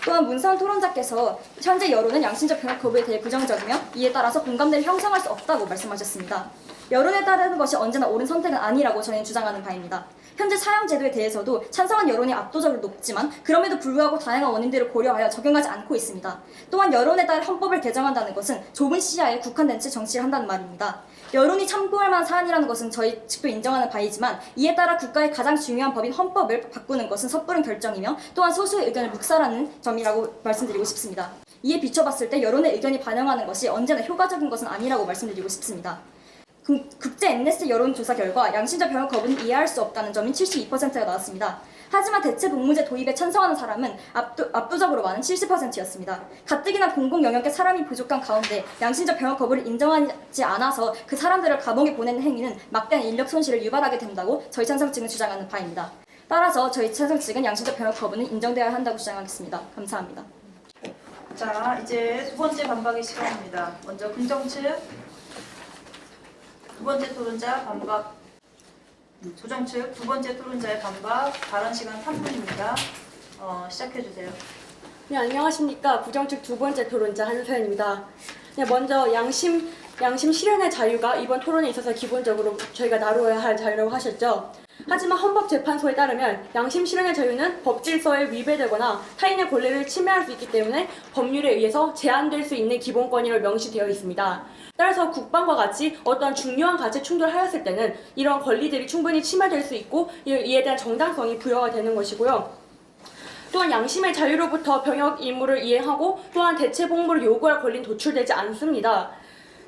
또한 문사원 토론자께서 현재 여론은 양심적 병역 거부에 대해 부정적이며 이에 따라서 공감대를 형성할 수 없다고 말씀하셨습니다. 여론에 따르는 것이 언제나 옳은 선택은 아니라고 저희는 주장하는 바입니다. 현재 사형 제도에 대해서도 찬성한 여론이 압도적으로 높지만 그럼에도 불구하고 다양한 원인들을 고려하여 적용하지 않고 있습니다. 또한 여론에 따라 헌법을 개정한다는 것은 좁은 시야에 국한된 채 정치를 한다는 말입니다. 여론이 참고할 만한 사안이라는 것은 저희 측도 인정하는 바이지만 이에 따라 국가의 가장 중요한 법인 헌법을 바꾸는 것은 섣부른 결정이며 또한 소수의 의견을 묵살하는 점이라고 말씀드리고 싶습니다. 이에 비춰봤을 때 여론의 의견이 반영하는 것이 언제나 효과적인 것은 아니라고 말씀드리고 싶습니다. 국제 엠네스티 여론조사 결과 양심적 병역 거부는 이해할 수 없다는 점이 72%가 나왔습니다. 하지만 대체 복무제 도입에 찬성하는 사람은 압도적으로 많은 70%였습니다. 가뜩이나 공공 영역에 사람이 부족한 가운데 양심적 병역 거부를 인정하지 않아서 그 사람들을 감옥에 보내는 행위는 막대한 인력 손실을 유발하게 된다고 저희 찬성 측은 주장하는 바입니다. 따라서 저희 찬성 측은 양심적 병역 거부는 인정되어야 한다고 주장하겠습니다. 감사합니다. 자, 이제 두 번째 반박의 시간입니다. 먼저 긍정 측 두 번째 토론자 반박. 조정 측 두 번째 토론자의 반박, 발언 시간 3분입니다. 시작해 주세요. 네, 안녕하십니까. 부정 측 두 번째 토론자 한서연입니다. 네, 먼저 양심 실현의 자유가 이번 토론에 있어서 기본적으로 저희가 다루어야 할 자유라고 하셨죠. 하지만 헌법재판소에 따르면 양심 실현의 자유는 법 질서에 위배되거나 타인의 권리를 침해할 수 있기 때문에 법률에 의해서 제한될 수 있는 기본권이라고 명시되어 있습니다. 따라서 국방과 같이 어떤 중요한 가치 충돌하였을 때는 이런 권리들이 충분히 침해될 수 있고 이에 대한 정당성이 부여가 되는 것이고요. 또한 양심의 자유로부터 병역 임무를 이행하고 또한 대체 복무를 요구할 권리는 도출되지 않습니다.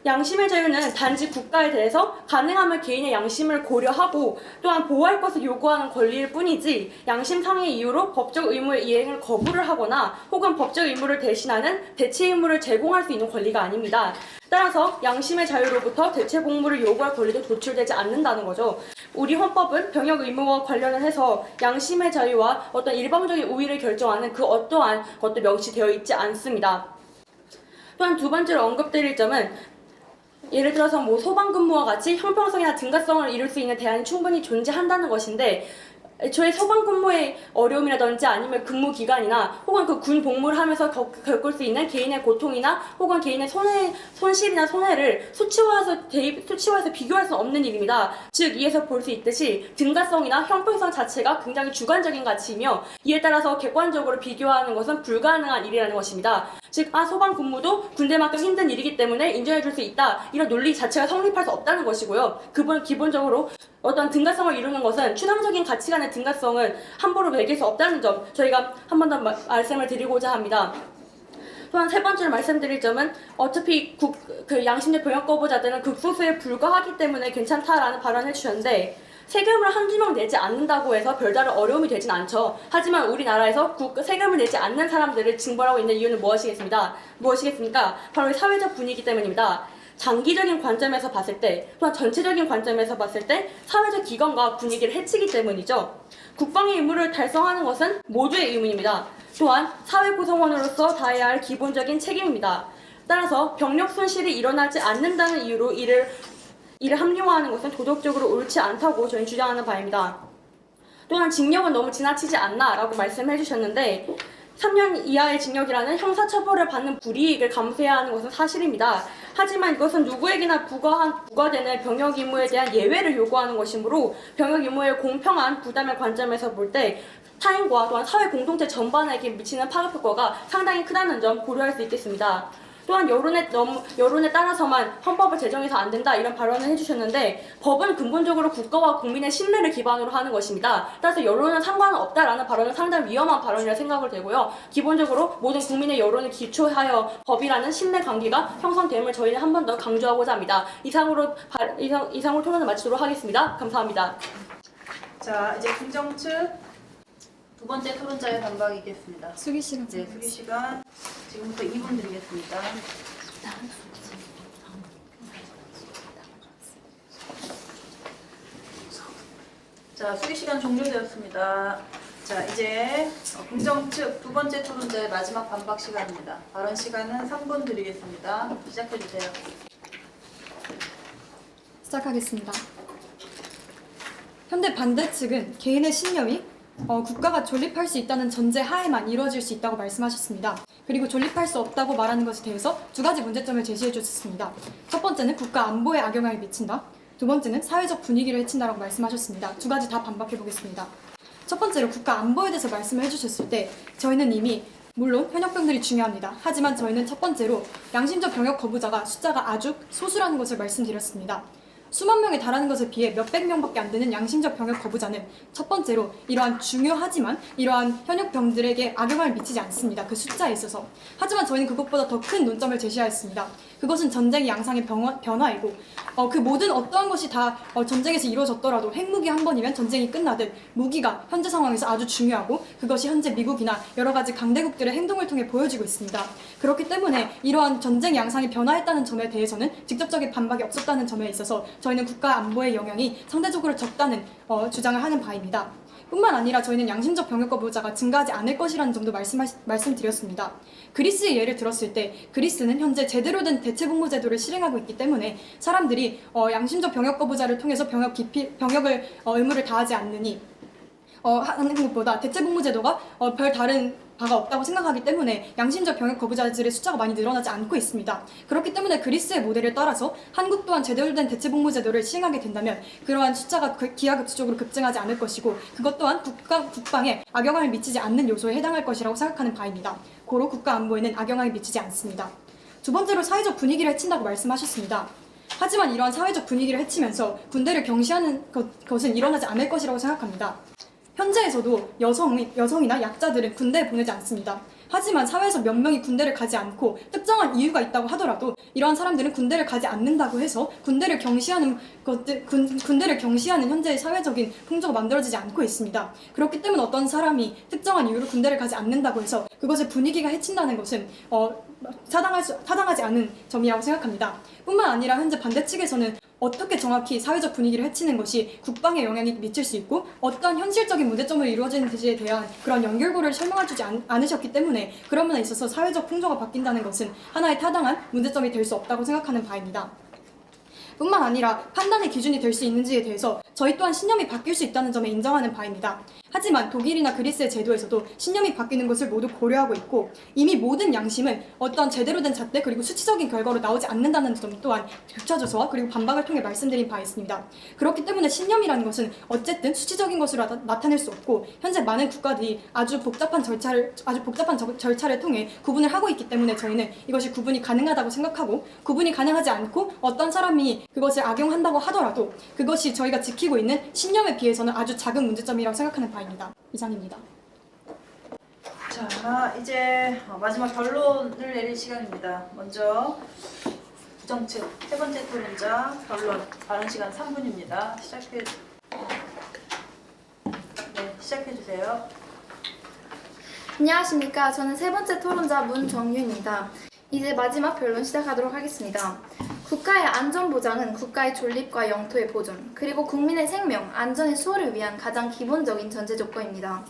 양심의 자유는 단지 국가에 대해서 가능하면 개인의 양심을 고려하고 또한 보호할 것을 요구하는 권리일 뿐이지 양심 상의 이유로 법적 의무의 이행을 거부를 하거나 혹은 법적 의무를 대신하는 대체 임무를 제공할 수 있는 권리가 아닙니다. 따라서 양심의 자유로부터 대체 복무를 요구할 권리도 도출되지 않는다는 거죠. 우리 헌법은 병역 의무와 관련을 해서 양심의 자유와 어떤 일방적인 우위를 결정하는 그 어떠한 것도 명시되어 있지 않습니다. 또한 두 번째로 언급드릴 점은 예를 들어서 소방근무와 같이 형평성이나 등가성을 이룰 수 있는 대안이 충분히 존재한다는 것인데 애초에 소방근무의 어려움이라든지 아니면 근무 기간이나 혹은 그 군 복무를 하면서 겪을 수 있는 개인의 고통이나 혹은 개인의 손실이나 손해를 수치화해서 비교할 수 없는 일입니다. 즉 이에서 볼 수 있듯이 등가성이나 형평성 자체가 굉장히 주관적인 가치이며 이에 따라서 객관적으로 비교하는 것은 불가능한 일이라는 것입니다. 즉 소방 근무도 군대만큼 힘든 일이기 때문에 인정해줄 수 있다. 이런 논리 자체가 성립할 수 없다는 것이고요. 기본적으로 어떤 등가성을 이루는 것은 추상적인 가치 간의 등가성은 함부로 매길 수 없다는 점 저희가 한 번 더 말씀을 드리고자 합니다. 또한 세 번째로 말씀드릴 점은 어차피 양심적 병역 거부자들은 극소수에 불과하기 때문에 괜찮다라는 발언을 해주셨는데 세금을 한두 명 내지 않는다고 해서 별다른 어려움이 되진 않죠. 하지만 우리나라에서 세금을 내지 않는 사람들을 징벌하고 있는 이유는 무엇이겠습니까? 바로 사회적 분위기 때문입니다. 장기적인 관점에서 봤을 때 또한 전체적인 관점에서 봤을 때 사회적 기관과 분위기를 해치기 때문이죠. 국방의 의무를 달성하는 것은 모두의 의무입니다. 또한 사회 구성원으로서 다해야 할 기본적인 책임입니다. 따라서 병력 손실이 일어나지 않는다는 이유로 이를 합리화하는 것은 도덕적으로 옳지 않다고 저희는 주장하는 바입니다. 또한 징역은 너무 지나치지 않나라고 말씀해 주셨는데 3년 이하의 징역이라는 형사처벌을 받는 불이익을 감수해야 하는 것은 사실입니다. 하지만 이것은 누구에게나 부과되는 병역 의무에 대한 예외를 요구하는 것이므로 병역 의무의 공평한 부담의 관점에서 볼 때 타인과 또한 사회 공동체 전반에게 미치는 파급 효과가 상당히 크다는 점 고려할 수 있겠습니다. 또한 여론에 따라서만 헌법을 제정해서 안 된다 이런 발언을 해주셨는데 법은 근본적으로 국가와 국민의 신뢰를 기반으로 하는 것입니다. 따라서 여론은 상관은 없다라는 발언은 상당히 위험한 발언이라 생각을 되고요. 기본적으로 모든 국민의 여론을 기초하여 법이라는 신뢰 관계가 형성됨을 저희는 한 번 더 강조하고자 합니다. 이상으로 토론을 마치도록 하겠습니다. 감사합니다. 자, 이제 긍정 측 두 번째 토론자의 반박이겠습니다. 수기 시간. 네, 수기 시간 지금부터 2분 드리겠습니다. 자, 수기 시간 종료되었습니다. 자, 이제 긍정 측 두 번째 토론자의 마지막 반박 시간입니다. 발언 시간은 3분 드리겠습니다. 시작해 주세요. 시작하겠습니다. 현대 반대 측은 개인의 신념이 국가가 존립할 수 있다는 전제 하에만 이루어질 수 있다고 말씀하셨습니다. 그리고 존립할 수 없다고 말하는 것에 대해서 두 가지 문제점을 제시해 주셨습니다. 첫 번째는 국가 안보에 악영향을 미친다. 두 번째는 사회적 분위기를 해친다라고 말씀하셨습니다. 두 가지 다 반박해 보겠습니다. 첫 번째로 국가 안보에 대해서 말씀을 해주셨을 때 저희는 이미 물론 현역병들이 중요합니다. 하지만 저희는 첫 번째로 양심적 병역 거부자가 숫자가 아주 소수라는 것을 말씀드렸습니다. 수만 명에 달하는 것에 비해 몇백 명밖에 안 되는 양심적 병역 거부자는 첫 번째로 이러한 중요하지만 이러한 현역병들에게 악영향을 미치지 않습니다. 그 숫자에 있어서. 하지만 저희는 그것보다 더 큰 논점을 제시하였습니다. 그것은 전쟁의 양상의 변화이고 그 모든 어떠한 것이 다 전쟁에서 이루어졌더라도 핵무기 한 번이면 전쟁이 끝나듯 무기가 현재 상황에서 아주 중요하고 그것이 현재 미국이나 여러 가지 강대국들의 행동을 통해 보여지고 있습니다. 그렇기 때문에 이러한 전쟁 양상이 변화했다는 점에 대해서는 직접적인 반박이 없었다는 점에 있어서 저희는 국가 안보의 영향이 상대적으로 적다는 주장을 하는 바입니다. 뿐만 아니라 저희는 양심적 병역 거부자가 증가하지 않을 것이라는 점도 말씀드렸습니다. 그리스의 예를 들었을 때 그리스는 현재 제대로 된 대체복무 제도를 실행하고 있기 때문에 사람들이 양심적 병역 거부자를 통해서 병역을 의무를 다하지 않느니 하는 것보다 대체복무 제도가 별 다른 바가 없다고 생각하기 때문에 양심적 병역 거부자들의 숫자가 많이 늘어나지 않고 있습니다. 그렇기 때문에 그리스의 모델을 따라서 한국 또한 제대로 된 대체복무 제도를 시행하게 된다면 그러한 숫자가 기하급수적으로 급증하지 않을 것이고 그것 또한 국방에 악영향을 미치지 않는 요소에 해당할 것이라고 생각하는 바입니다. 고로 국가 안보에는 악영향이 미치지 않습니다. 두 번째로 사회적 분위기를 해친다고 말씀하셨습니다. 하지만 이러한 사회적 분위기를 해치면서 군대를 경시하는 것은 일어나지 않을 것이라고 생각합니다. 현재에서도 여성이나 약자들은 군대에 보내지 않습니다. 하지만 사회에서 몇 명이 군대를 가지 않고 특정한 이유가 있다고 하더라도 이러한 사람들은 군대를 가지 않는다고 해서 군대를 경시하는 현재의 사회적인 풍조가 만들어지지 않고 있습니다. 그렇기 때문에 어떤 사람이 특정한 이유로 군대를 가지 않는다고 해서 그것의 분위기가 해친다는 것은 타당하지 않은 점이라고 생각합니다. 뿐만 아니라 현재 반대측에서는 어떻게 정확히 사회적 분위기를 해치는 것이 국방에 영향이 미칠 수 있고 어떠한 현실적인 문제점을 이루어지는지에 대한 그런 연결고를 설명해주지 않으셨기 때문에 그런 면에 있어서 사회적 풍조가 바뀐다는 것은 하나의 타당한 문제점이 될 수 없다고 생각하는 바입니다. 뿐만 아니라 판단의 기준이 될 수 있는지에 대해서 저희 또한 신념이 바뀔 수 있다는 점에 인정하는 바입니다. 하지만 독일이나 그리스의 제도에서도 신념이 바뀌는 것을 모두 고려하고 있고 이미 모든 양심은 어떤 제대로 된 잣대 그리고 수치적인 결과로 나오지 않는다는 점 또한 교차조서와 그리고 반박을 통해 말씀드린 바 있습니다. 그렇기 때문에 신념이라는 것은 어쨌든 수치적인 것으로 나타낼 수 없고 현재 많은 국가들이 아주 복잡한 절차를 통해 구분을 하고 있기 때문에 저희는 이것이 구분이 가능하다고 생각하고 구분이 가능하지 않고 어떤 사람이 그것을 악용한다고 하더라도 그것이 저희가 지키고 있는 신념에 비해서는 아주 작은 문제점이라고 생각하는 바입니다. 이상입니다. 자, 이제 마지막 결론을 내릴 시간입니다. 먼저 부정측 세 번째 토론자 결론 발언 시간 3분입니다. 시작해 주세요. 안녕하십니까. 저는 세 번째 토론자 문정유입니다. 이제 마지막 변론 시작하도록 하겠습니다. 국가의 안전 보장은 국가의 존립과 영토의 보존, 그리고 국민의 생명, 안전의 수호를 위한 가장 기본적인 전제 조건입니다.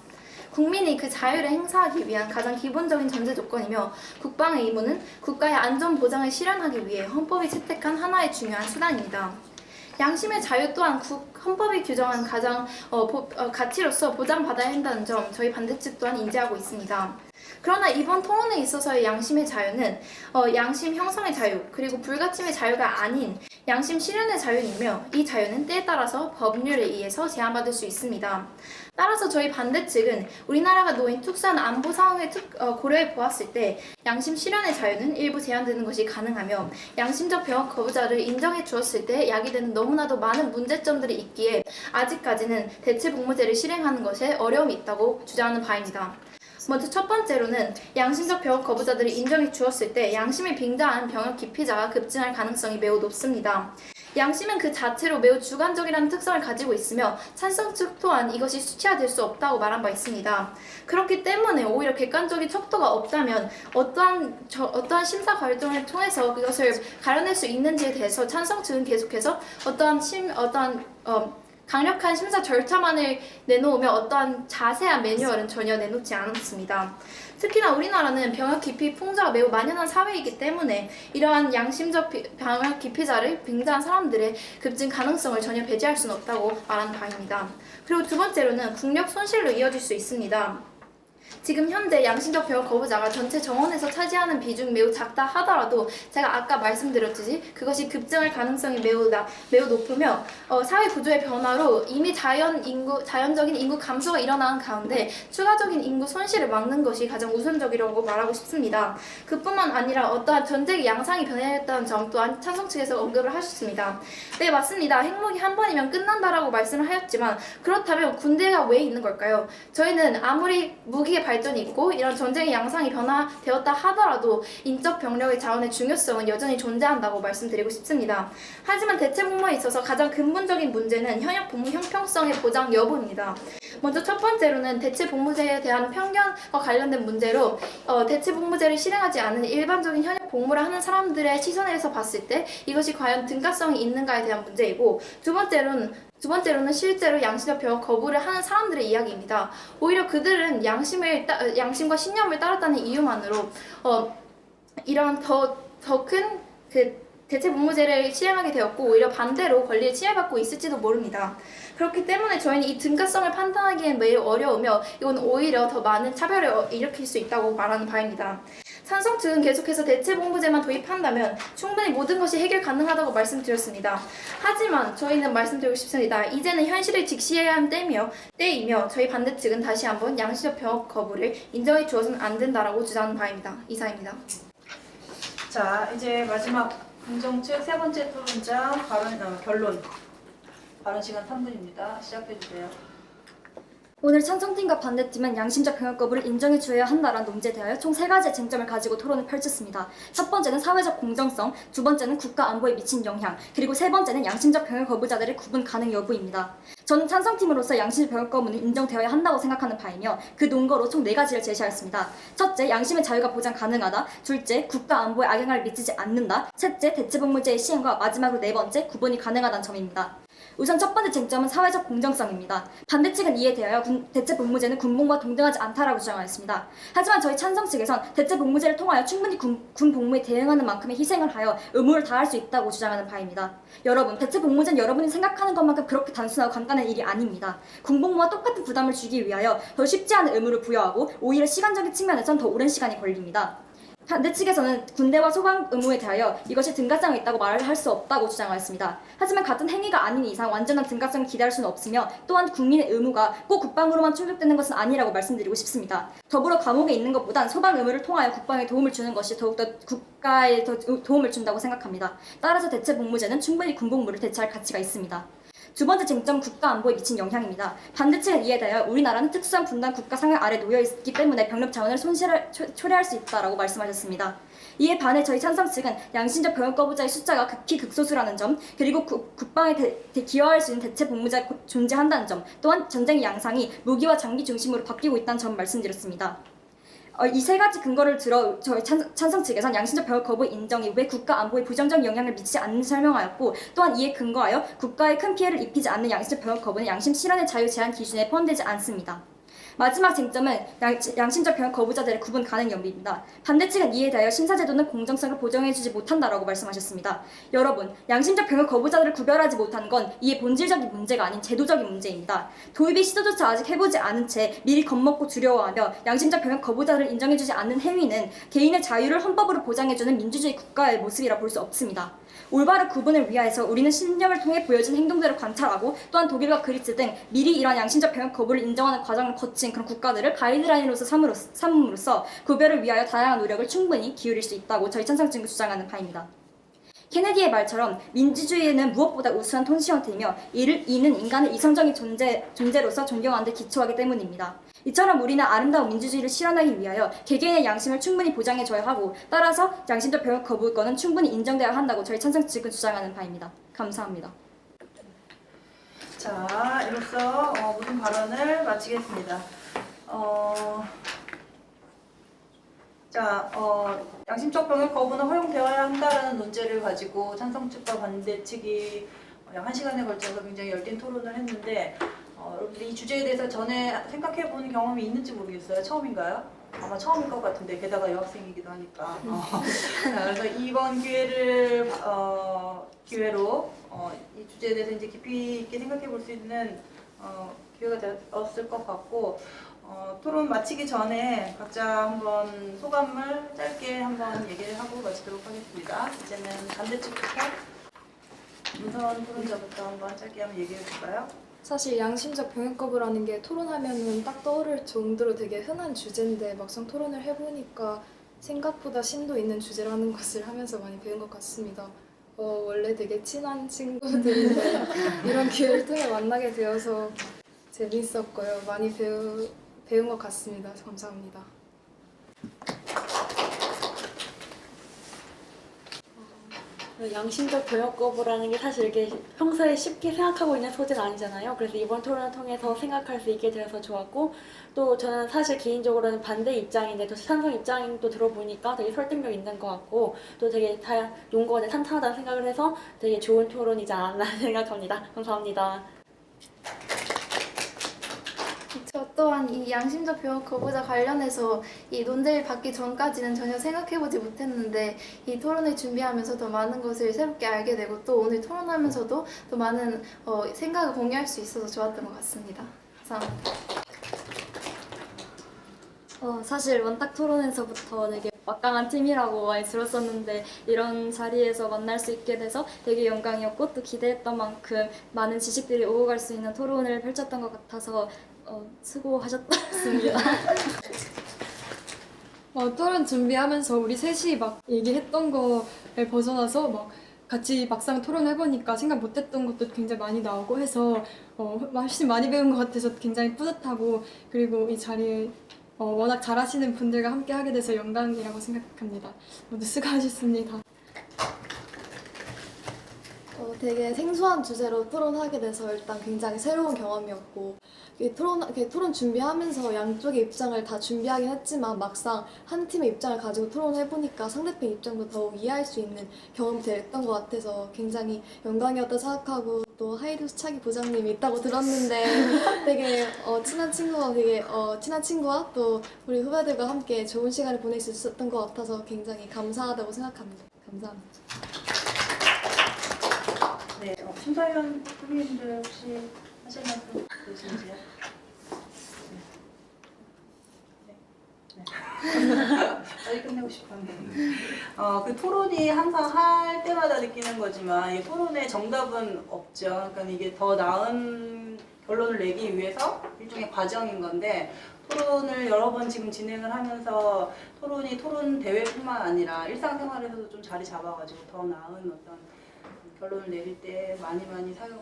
국민이 그 자유를 행사하기 위한 가장 기본적인 전제 조건이며 국방의 의무는 국가의 안전 보장을 실현하기 위해 헌법이 채택한 하나의 중요한 수단입니다. 양심의 자유 또한 헌법이 규정한 가장 가치로서 보장받아야 한다는 점 저희 반대측 또한 인지하고 있습니다. 그러나 이번 토론에 있어서의 양심의 자유는 양심 형성의 자유 그리고 불가침의 자유가 아닌 양심 실현의 자유이며 이 자유는 때에 따라서 법률에 의해서 제한받을 수 있습니다. 따라서 저희 반대측은 우리나라가 놓인 특수한 안보 상황을 고려해 보았을 때 양심 실현의 자유는 일부 제한되는 것이 가능하며 양심적 병역 거부자를 인정해 주었을 때 야기되는 너무나도 많은 문제점들이 있기에 아직까지는 대체복무제를 실행하는 것에 어려움이 있다고 주장하는 바입니다. 먼저 첫 번째로는 양심적 병역 거부자들이 인정해 주었을 때 양심이 빙자한 병역 기피자가 급증할 가능성이 매우 높습니다. 양심은 그 자체로 매우 주관적이라는 특성을 가지고 있으며 찬성 측 또한 이것이 수치화될 수 없다고 말한 바 있습니다. 그렇기 때문에 오히려 객관적인 척도가 없다면 어떠한 심사 과정을 통해서 그것을 가려낼 수 있는지에 대해서 찬성 측은 계속해서 강력한 심사 절차만을 내놓으며 어떠한 자세한 매뉴얼은 전혀 내놓지 않았습니다. 특히나 우리나라는 병역 기피 풍조가 매우 만연한 사회이기 때문에 이러한 양심적 병역 기피자를 빙자한 사람들의 급증 가능성을 전혀 배제할 수는 없다고 말하는 바입니다. 그리고 두 번째로는 국력 손실로 이어질 수 있습니다. 지금 현재 양심적 병역 거부자가 전체 정원에서 차지하는 비중이 매우 작다 하더라도 제가 아까 말씀드렸듯이 그것이 급증할 가능성이 매우 높으며 사회 구조의 변화로 이미 자연적인 인구 감소가 일어나는 가운데 추가적인 인구 손실을 막는 것이 가장 우선적이라고 말하고 싶습니다. 그뿐만 아니라 어떠한 전쟁의 양상이 변했다는 점 또한 찬성 측에서 언급을 하셨습니다. 네, 맞습니다. 핵무기 한 번이면 끝난다라고 말씀을 하였지만 그렇다면 군대가 왜 있는 걸까요? 저희는 아무리 무기의 발전이 있고 이런 전쟁의 양상이 변화되었다 하더라도 인적 병력의 자원의 중요성은 여전히 존재한다고 말씀드리고 싶습니다. 하지만 대체복무에 있어서 가장 근본적인 문제는 현역 복무 형평성의 보장 여부입니다. 먼저 첫 번째로는 대체복무제에 대한 편견과 관련된 문제로 대체복무제를 실행하지 않은 일반적인 현역 복무를 하는 사람들의 시선에서 봤을 때 이것이 과연 등가성이 있는가에 대한 문제이고 두 번째로는 실제로 양심적 병역 거부를 하는 사람들의 이야기입니다. 오히려 그들은 양심과 신념을 따랐다는 이유만으로 이런 더 큰 대체 복무제를 시행하게 되었고 오히려 반대로 권리를 침해받고 있을지도 모릅니다. 그렇기 때문에 저희는 이 등가성을 판단하기엔 매우 어려우며 이건 오히려 더 많은 차별을 일으킬 수 있다고 말하는 바입니다. 찬성 측은 계속해서 대체복무제만 도입한다면 충분히 모든 것이 해결 가능하다고 말씀드렸습니다. 하지만 저희는 말씀드리고 싶습니다. 이제는 현실을 직시해야 하는 때이며 저희 반대 측은 다시 한번 양심적 병역 거부를 인정해 주어서는 안 된다라고 주장하는 바입니다. 이상입니다. 자, 이제 마지막 긍정 측 세 번째 토론자 결론. 발언 시간 3분입니다. 시작해 주세요. 오늘 찬성팀과 반대팀은 양심적 병역 거부를 인정해 주어야 한다라는 논제에 대하여 총 3가지의 쟁점을 가지고 토론을 펼쳤습니다. 첫 번째는 사회적 공정성, 두 번째는 국가 안보에 미친 영향, 그리고 세 번째는 양심적 병역 거부자들의 구분 가능 여부입니다. 저는 찬성팀으로서 양심적 병역 거부는 인정되어야 한다고 생각하는 바이며 그 논거로 총 4가지를 제시하였습니다. 첫째, 양심의 자유가 보장 가능하다. 둘째, 국가 안보에 악영향을 미치지 않는다. 셋째, 대체복무제의 시행과 마지막으로 네 번째, 구분이 가능하다는 점입니다. 우선 첫 번째 쟁점은 사회적 공정성입니다. 반대 측은 이에 대하여 대체복무제는 군복무와 동등하지 않다라고 주장하였습니다. 하지만 저희 찬성 측에선 대체복무제를 통하여 충분히 군복무에 대응하는 만큼의 희생을 하여 의무를 다할 수 있다고 주장하는 바입니다. 여러분, 대체복무제는 여러분이 생각하는 것만큼 그렇게 단순하고 간단한 일이 아닙니다. 군복무와 똑같은 부담을 주기 위하여 더 쉽지 않은 의무를 부여하고 오히려 시간적인 측면에선 더 오랜 시간이 걸립니다. 반대 측에서는 군대와 소방 의무에 대하여 이것이 등가성이 있다고 말을 할 수 없다고 주장하였습니다. 하지만 같은 행위가 아닌 이상 완전한 등가성을 기대할 수는 없으며 또한 국민의 의무가 꼭 국방으로만 충족되는 것은 아니라고 말씀드리고 싶습니다. 더불어 감옥에 있는 것보단 소방 의무를 통하여 국방에 도움을 주는 것이 더욱더 국가에 더 도움을 준다고 생각합니다. 따라서 대체복무제는 충분히 군복무를 대체할 가치가 있습니다. 두 번째 쟁점, 국가 안보에 미친 영향입니다. 반대 측은 이에 대하여 우리나라는 특수한 분단 국가 상향 아래 놓여 있기 때문에 병력 자원을 초래할 수 있다라고 말씀하셨습니다. 이에 반해 저희 찬성 측은 양심적 병역 거부자의 숫자가 극히 극소수라는 점, 그리고 국방에 기여할 수 있는 대체 복무자가 존재한다는 점, 또한 전쟁의 양상이 무기와 장비 중심으로 바뀌고 있다는 점 말씀드렸습니다. 이 세 가지 근거를 들어 저희 찬성 측에선 양심적 병역 거부 인정이 왜 국가 안보에 부정적 영향을 미치지 않는지 설명하였고 또한 이에 근거하여 국가에 큰 피해를 입히지 않는 양심적 병역 거부는 양심 실현의 자유 제한 기준에 포함되지 않습니다. 마지막 쟁점은 양심적 병역 거부자들의 구분 가능 여부입니다. 반대 측은 이에 대하여 심사제도는 공정성을 보장해주지 못한다라고 말씀하셨습니다. 여러분, 양심적 병역 거부자들을 구별하지 못한 건 이에 본질적인 문제가 아닌 제도적인 문제입니다. 도입의 시도조차 아직 해보지 않은 채 미리 겁먹고 두려워하며 양심적 병역 거부자들을 인정해주지 않는 행위는 개인의 자유를 헌법으로 보장해주는 민주주의 국가의 모습이라 볼 수 없습니다. 올바른 구분을 위하여서 우리는 신념을 통해 보여진 행동들을 관찰하고 또한 독일과 그리스 등 미리 이러한 양심적 병역 거부를 인정하는 과정을 거친 그런 국가들을 가이드라인으로서 삼음으로써 구별을 위하여 다양한 노력을 충분히 기울일 수 있다고 저희 찬성 측은 주장하는 바입니다. 케네디의 말처럼 민주주의는 무엇보다 우수한 통치 형태이며 이는 인간의 이성적인 존재로서 존경하는 데 기초하기 때문입니다. 이처럼 우리는 아름다운 민주주의를 실현하기 위하여 개개인의 양심을 충분히 보장해줘야 하고 따라서 양심적 병역 거부권은 충분히 인정되어야 한다고 저희 찬성 측은 주장하는 바입니다. 감사합니다. 자, 이로써 모든 발언을 마치겠습니다. 양심적 병역 거부는 허용되어야 한다라는 논제를 가지고 찬성 측과 반대 측이 약 1시간에 걸쳐서 굉장히 열띤 토론을 했는데 여러분들이 이 주제에 대해서 전에 생각해 본 경험이 있는지 모르겠어요. 처음인가요? 아마 처음일 것 같은데 게다가 여학생이기도 하니까. 자, 그래서 이번 기회로 이 주제에 대해서 이제 깊이 있게 생각해 볼 수 있는 기회가 되었을 것 같고 토론 마치기 전에 각자 한번 소감을 짧게 한번 얘기를 하고 마치도록 하겠습니다. 이제는 반대측부터 문선 토론자부터 한번 짧게 한번 얘기해 줄까요? 사실 양심적 병역 거부라는 게 토론하면은 딱 떠오를 정도로 되게 흔한 주제인데 막상 토론을 해보니까 생각보다 심도 있는 주제라는 것을 하면서 많이 배운 것 같습니다. 원래 되게 친한 친구들인데 이런 기회를 통해 만나게 되어서 재밌었고요. 많이 배운 것 같습니다. 감사합니다. 양심적 병역 거부라는 게 사실 이렇게 평소에 쉽게 생각하고 있는 소재는 아니잖아요. 그래서 이번 토론을 통해서 생각할 수 있게 되어서 좋았고, 또 저는 사실 개인적으로는 반대 입장인데 또 찬성 입장도 들어보니까 되게 설득력 있는 것 같고, 또 되게 용거에 탄탄하다는 생각을 해서 되게 좋은 토론이지 않았나 생각합니다. 감사합니다. 저 또한 이 양심적 병역 거부자 관련해서 이 논제를 받기 전까지는 전혀 생각해보지 못했는데 이 토론을 준비하면서 더 많은 것을 새롭게 알게 되고 또 오늘 토론하면서도 또 많은 생각을 공유할 수 있어서 좋았던 것 같습니다. 감사합니다. 사실 원탁 토론에서부터 되게 막강한 팀이라고 많이 들었었는데 이런 자리에서 만날 수 있게 돼서 되게 영광이었고 또 기대했던 만큼 많은 지식들이 오고 갈 수 있는 토론을 펼쳤던 것 같아서 수고하셨습니다. 토론 준비하면서 우리 셋이 막 얘기했던 거에 벗어나서 막 같이 막상 토론해보니까 생각 못했던 것도 굉장히 많이 나오고 해서 훨씬 많이 배운 것 같아서 굉장히 뿌듯하고, 그리고 이 자리에 워낙 잘하시는 분들과 함께 하게 돼서 영광이라고 생각합니다. 모두 수고하셨습니다. 되게 생소한 주제로 토론하게 돼서 일단 굉장히 새로운 경험이었고, 토론 준비하면서 양쪽의 입장을 다 준비하긴 했지만 막상 한 팀의 입장을 가지고 토론해보니까 상대편 입장도 더욱 이해할 수 있는 경험이 됐던 것 같아서 굉장히 영광이었다 생각하고, 또 하이루스 차기 부장님이 있다고 들었는데 되게 친한 친구와 또 우리 후배들과 함께 좋은 시간을 보낼 수 있었던 것 같아서 굉장히 감사하다고 생각합니다. 감사합니다. 네, 심사위원 후배님들 혹시 하실 말씀 있으신지요? 빨리 끝내고 싶었는데. 그 토론이 항상 할 때마다 느끼는 거지만 이 토론의 정답은 없죠. 그러니까 이게 더 나은 결론을 내기 위해서 일종의 과정인 건데, 토론을 여러 번 지금 진행을 하면서 토론이 토론 대회뿐만 아니라 일상생활에서도 좀 자리 잡아가지고 더 나은 어떤 결론을 내릴 때 많이 사용을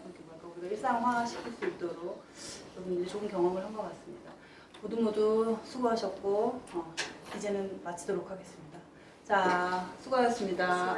우리가 일상화시킬 수 있도록 여러분들이 좋은 경험을 한 것 같습니다. 모두 수고하셨고 이제는 마치도록 하겠습니다. 자, 수고하셨습니다.